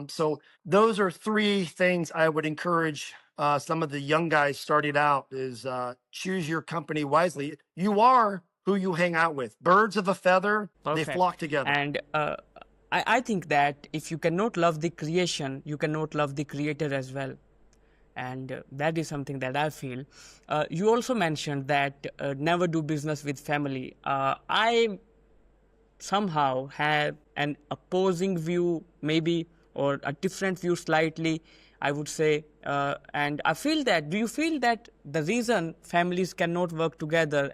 So those are three things I would encourage some of the young guys starting out is choose your company wisely. You are who you hang out with. Birds of a feather, Perfect. They flock together. And I think that if you cannot love the creation, you cannot love the creator as well. And that is something that I feel. You also mentioned that never do business with family. I somehow have an opposing view, maybe, or a different view slightly, I would say. And I feel that, do you feel that the reason families cannot work together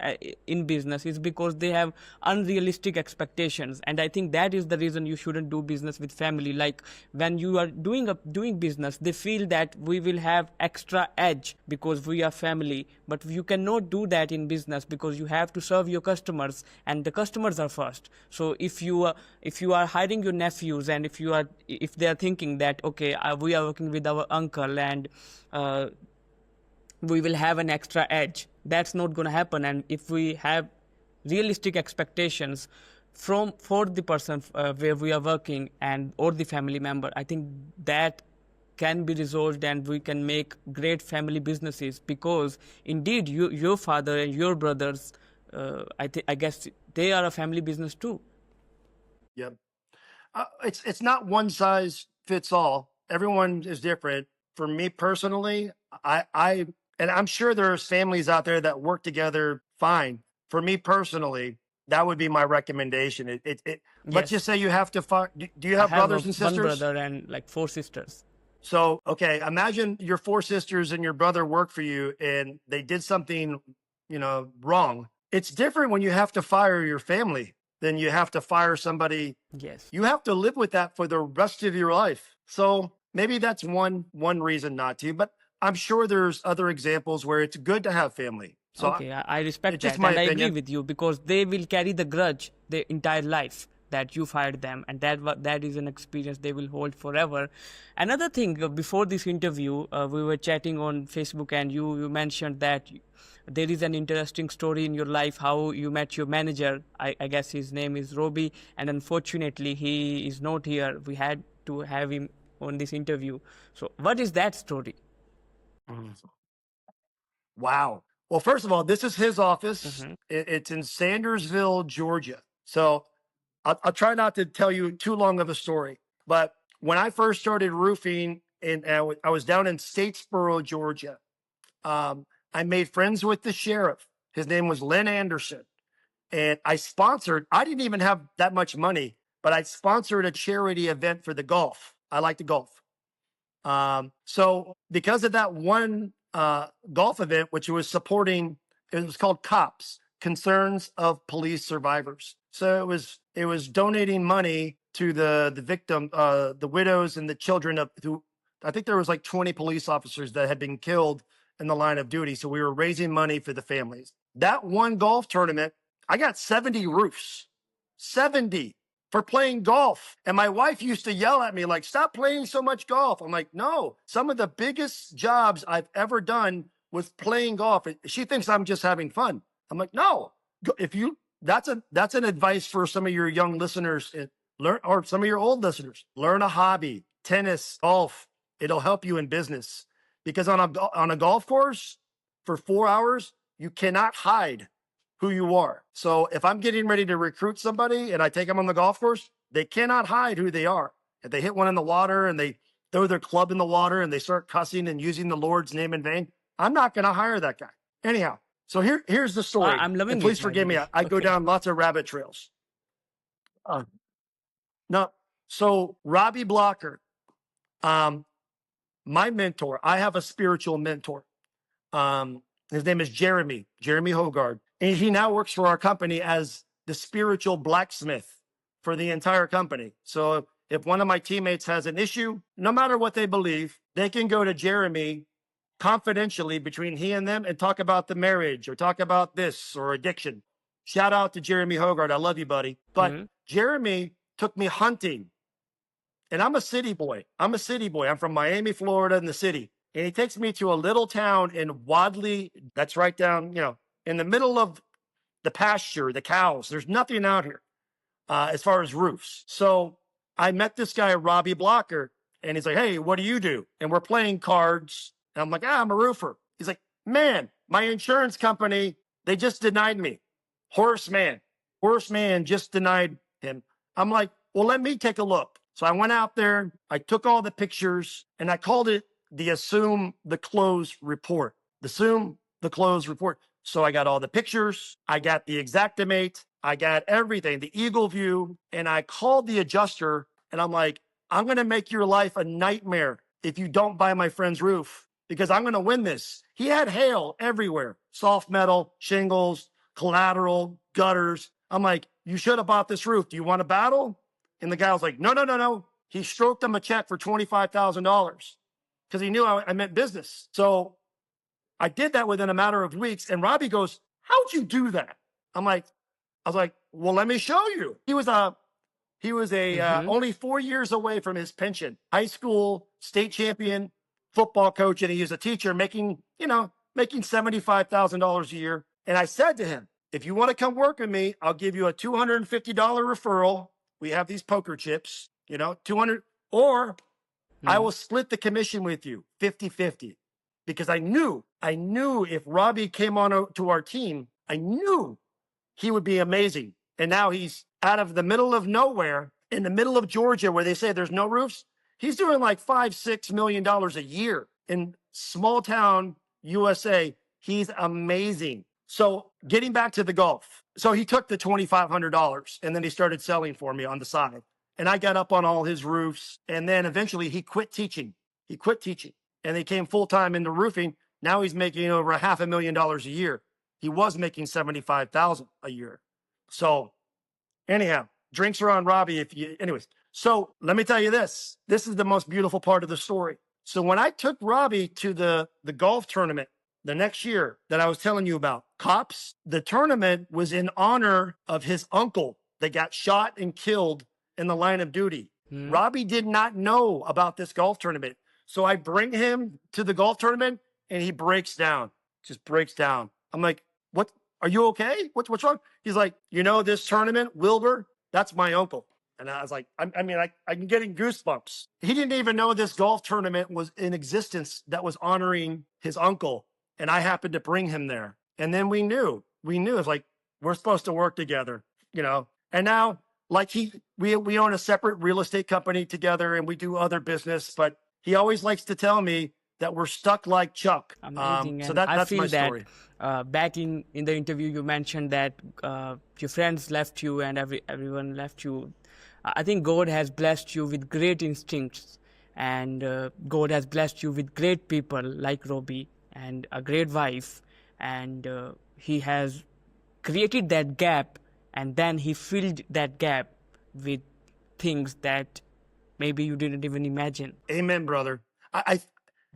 in business is because they have unrealistic expectations? And I think that is the reason you shouldn't do business with family. Like when you are doing business, they feel that we will have extra edge because we are family. But you cannot do that in business because you have to serve your customers, and the customers are first. So if you are hiring your nephews, and if they are thinking that, okay, we are working with our uncle and we will have an extra edge, that's not going to happen. And if we have realistic expectations for the person where we are working or the family member, I think that can be resolved and we can make great family businesses, because indeed your father and your brothers, I guess they are a family business too. Yep. It's not one size fits all. Everyone is different. For me personally, and I'm sure there's families out there that work together fine. For me personally, that would be my recommendation. Let's just say you have to find. Do you have brothers and sisters? One brother and like 4 sisters. So, okay, imagine your 4 sisters and your brother work for you and they did something, wrong. It's different when you have to fire your family than you have to fire somebody. Yes. You have to live with that for the rest of your life. So maybe that's one reason not to, but I'm sure there's other examples where it's good to have family. So okay, I respect that, and I agree with you, because they will carry the grudge their entire life that you fired them, and that is an experience they will hold forever. Another thing, before this interview, we were chatting on Facebook, and you mentioned that there is an interesting story in your life, how you met your manager. I guess his name is Robbie, and unfortunately he is not here. We had to have him on this interview. So what is that story? Wow. Well, first of all, this is his office. It's in Sandersville, Georgia. So I'll try not to tell you too long of a story, but when I first started roofing, and I was down in Statesboro, Georgia. I made friends with the sheriff. His name was Lynn Anderson. And I didn't even have that much money, but I sponsored a charity event for the golf. I like to golf. So because of that one golf event, which was supporting, it was called COPS, Concerns of Police Survivors. So it was donating money to the victim, the widows and the children of who, I think there was like 20 police officers that had been killed in the line of duty. So we were raising money for the families. That one golf tournament, I got 70 roofs, 70 for playing golf. And my wife used to yell at me like, stop playing so much golf. I'm like, no, some of the biggest jobs I've ever done was playing golf. She thinks I'm just having fun. I'm like, no, that's an advice for some of your young listeners, or some of your old listeners. Learn a hobby, tennis, golf. It'll help you in business, because on a golf course for 4 hours, you cannot hide who you are. So if I'm getting ready to recruit somebody and I take them on the golf course, they cannot hide who they are. If they hit one in the water and they throw their club in the water and they start cussing and using the Lord's name in vain, I'm not going to hire that guy. Anyhow, so here's the story. I'm loving and please it, forgive me. by the way. I go Okay. down lots of rabbit trails. No, so Robbie Blocker, my mentor, I have a spiritual mentor. His name is Jeremy Hogard. And he now works for our company as the spiritual blacksmith for the entire company. So if one of my teammates has an issue, no matter what they believe, they can go to Jeremy confidentially between he and them and talk about the marriage or talk about this or addiction. Shout out to Jeremy Hogard. I love you, buddy. But Jeremy took me hunting. And I'm a city boy. I'm from Miami, Florida, in the city. And he takes me to a little town in Wadley. That's right down, in the middle of the pasture, the cows. There's nothing out here as far as roofs. So I met this guy, Robbie Blocker, and he's like, hey, what do you do? And we're playing cards. And I'm like, I'm a roofer. He's like, man, my insurance company, they just denied me. Horseman just denied him. I'm like, well, let me take a look. So I went out there, I took all the pictures, and I called it the Assume the Close report. Assume the Close report. So I got all the pictures, I got the Exactimate, I got everything, the Eagle View, and I called the adjuster, and I'm like, I'm going to make your life a nightmare if you don't buy my friend's roof, because I'm going to win this. He had hail everywhere, soft metal, shingles, collateral, gutters. I'm like, you should have bought this roof. Do you want to battle? And the guy was like, no. He stroked him a check for $25,000 because he knew I meant business. So I did that within a matter of weeks. And Robbie goes, how'd you do that? I was like, well, let me show you. He was only 4 years away from his pension, high school state champion football coach. And he was a teacher making $75,000 a year. And I said to him, if you want to come work with me, I'll give you a $250 referral. We have these poker chips, 200, or I will split the commission with you 50-50, because I knew if Robbie came on to our team, I knew he would be amazing. And now he's out of the middle of nowhere in the middle of Georgia where they say there's no roofs. He's doing like $5-6 million a year in small town USA. He's amazing. So getting back to the golf. So he took the $2,500 and then he started selling for me on the side. And I got up on all his roofs. And then eventually he quit teaching. And he came full-time into roofing. Now he's making over $500,000 a year. He was making $75,000 a year. So anyhow, drinks are on Robbie. Anyways. So let me tell you this. This is the most beautiful part of the story. So when I took Robbie to the golf tournament the next year that I was telling you about, COPS, the tournament was in honor of his uncle that got shot and killed in the line of duty. Robbie did not know about this golf tournament. So I bring him to the golf tournament and he breaks down, just breaks down. I'm like, what? Are you okay? What's wrong? He's like, this tournament, Wilbur, that's my uncle. And I was like, I'm getting goosebumps. He didn't even know this golf tournament was in existence that was honoring his uncle. And I happened to bring him there. And then we knew it's like, we're supposed to work together, And now like we own a separate real estate company together and we do other business, but he always likes to tell me that we're stuck like Chuck. Amazing. So And I that's my feel that story. back in the interview, you mentioned that your friends left you and everyone left you. I think God has blessed you with great instincts, and God has blessed you with great people like Robbie and a great wife, and He has created that gap, and then He filled that gap with things that maybe you didn't even imagine. Amen, brother. I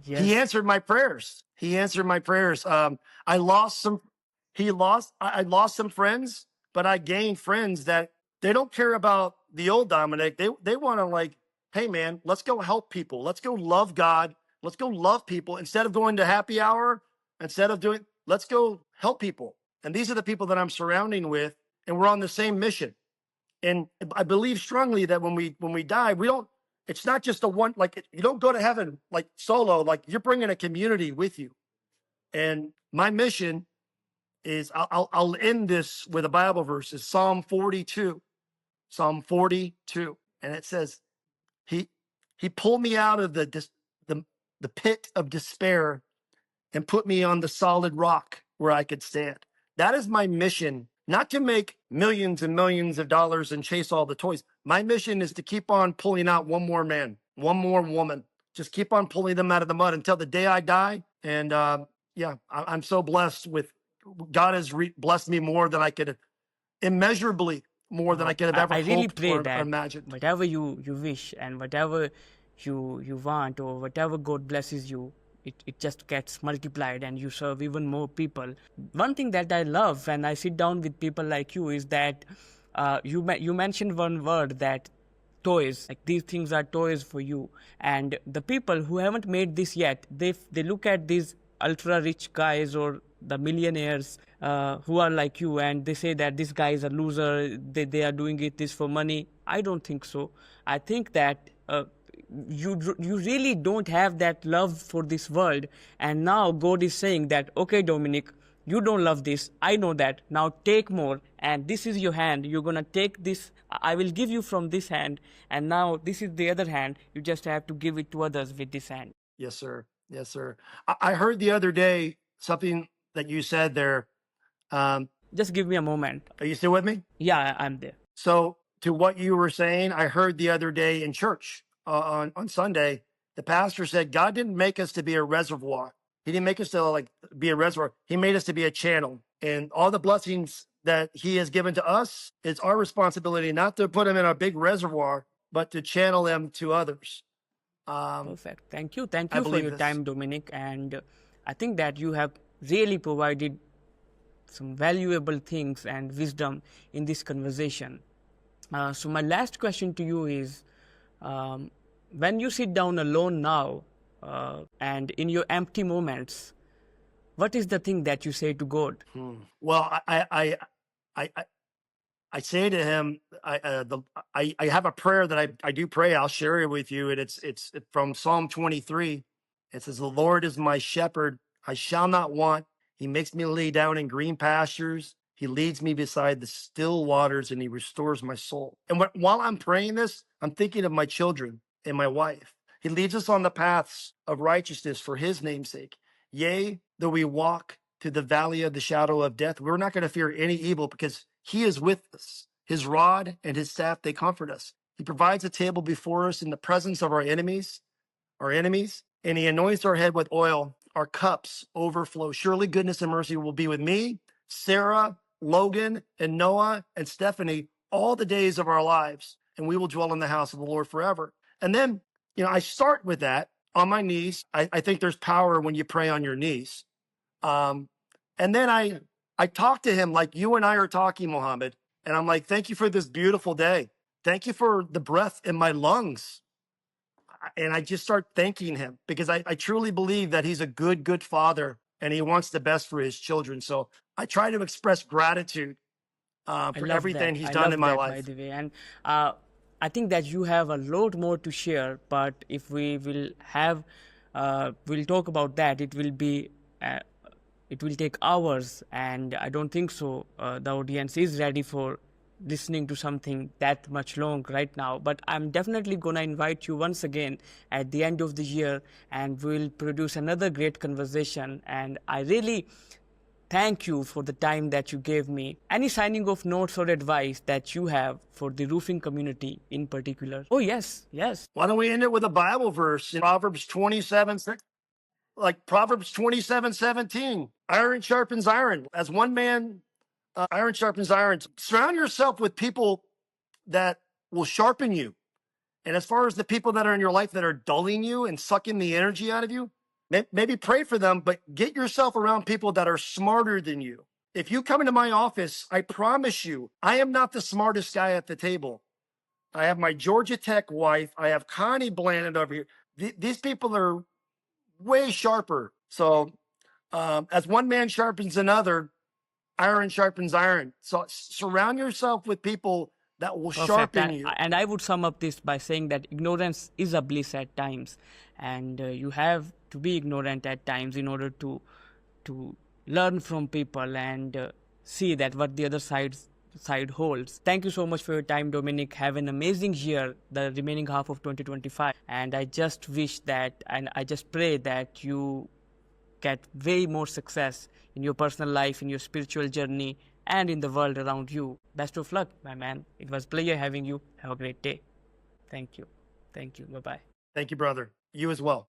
Yes. He answered my prayers. He answered my prayers. I lost some. I lost some friends, but I gained friends that they don't care about the old Dominic. They want to like, hey man, let's go help people. Let's go love God. Let's go love people instead of going to happy hour. Instead of doing, let's go help people. And these are the people that I'm surrounding with, and we're on the same mission. And I believe strongly that when we die, we don't. It's not just a one. Like you don't go to heaven like solo. Like you're bringing a community with you. And my mission is I'll end this with a Bible verse. It's Psalm 42. Psalm 42, and it says, He pulled me out of the pit of despair and put me on the solid rock where I could stand. That is my mission, not to make millions and millions of dollars and chase all the toys. My mission is to keep on pulling out one more man, one more woman. Just keep on pulling them out of the mud until the day I die. And I'm so blessed with God has blessed me more than I could, immeasurably more than I could have ever I really hoped pray or that imagined. whatever you wish and whatever you want or whatever God blesses you, it just gets multiplied and you serve even more people. One thing that I love when I sit down with people like you is that you mentioned one word, that toys. Like these things are toys for you. And the people who haven't made this yet, they look at these ultra rich guys or the millionaires who are like you, and they say that this guy is a loser, they are doing this for money. I don't think so. I think that you really don't have that love for this world, and now God is saying that, okay, Dominic, you don't love this, I know that, now take more, and this is your hand, you're gonna take this, I will give you from this hand, and now this is the other hand, you just have to give it to others with this hand. Yes, sir. Yes, sir. I heard the other day something that you said there. Just give me a moment. Are you still with me? Yeah, I'm there. So to what you were saying, I heard the other day in church on Sunday, the pastor said, God didn't make us to be a reservoir. He didn't make us to like be a reservoir. He made us to be a channel, and all the blessings that he has given to us, it's our responsibility not to put them in a big reservoir, but to channel them to others. Perfect. Thank you for believe your this. time, Dominic. And I think that you have really provided some valuable things and wisdom in this conversation. So my last question to you is, when you sit down alone now and in your empty moments, what is the thing that you say to God? Well, I say to him, I have a prayer that I do pray. I'll share it with you, and it's from Psalm 23. It says, "The Lord is my shepherd; I shall not want. He makes me lay down in green pastures. He leads me beside the still waters, and he restores my soul." And while I'm praying this, I'm thinking of my children and my wife. He leads us on the paths of righteousness for his name's sake. Yea, though we walk through the valley of the shadow of death, we're not going to fear any evil because he is with us. His rod and his staff, they comfort us. He provides a table before us in the presence of our enemies, and he anoints our head with oil. Our cups overflow. Surely goodness and mercy will be with me, Sarah, Logan, and Noah, and Stephanie all the days of our lives, and we will dwell in the house of the Lord forever. And then, I start with that on my knees. I think there's power when you pray on your knees. And then I talk to him like you and I are talking, Mohammed, and I'm like, thank you for this beautiful day. Thank you for the breath in my lungs. And I just start thanking him because I truly believe that he's a good father and he wants the best for his children. So I try to express gratitude for everything he's done in my life. By the way. And I think that you have a lot more to share, but if we will we'll talk about that, it will take hours, and I don't think so the audience is ready for listening to something that much long right now, but I'm definitely going to invite you once again at the end of the year, and we'll produce another great conversation. And I really thank you for the time that you gave me. Any signing off notes or advice that you have for the roofing community in particular? Oh, yes. Why don't we end it with a Bible verse in Proverbs 27, like Proverbs 27:17. Iron sharpens iron. As one man, iron sharpens iron. Surround yourself with people that will sharpen you. And as far as the people that are in your life that are dulling you and sucking the energy out of you, maybe pray for them, but get yourself around people that are smarter than you. If you come into my office, I promise you, I am not the smartest guy at the table. I have my Georgia Tech wife. I have Connie Blanton over here. These people are way sharper. So as one man sharpens another, iron sharpens iron. So surround yourself with people that will sharpen you. And I would sum up this by saying that ignorance is a bliss at times, and you have to be ignorant at times in order to learn from people and see that what the other side holds. Thank you so much for your time, Dominick. Have an amazing year, the remaining half of 2025. And I just wish that, and I just pray that you get way more success in your personal life, in your spiritual journey, and in the world around you. Best of luck, my man. It was a pleasure having you. Have a great day. Thank you. Bye-bye. Thank you, brother. You as well.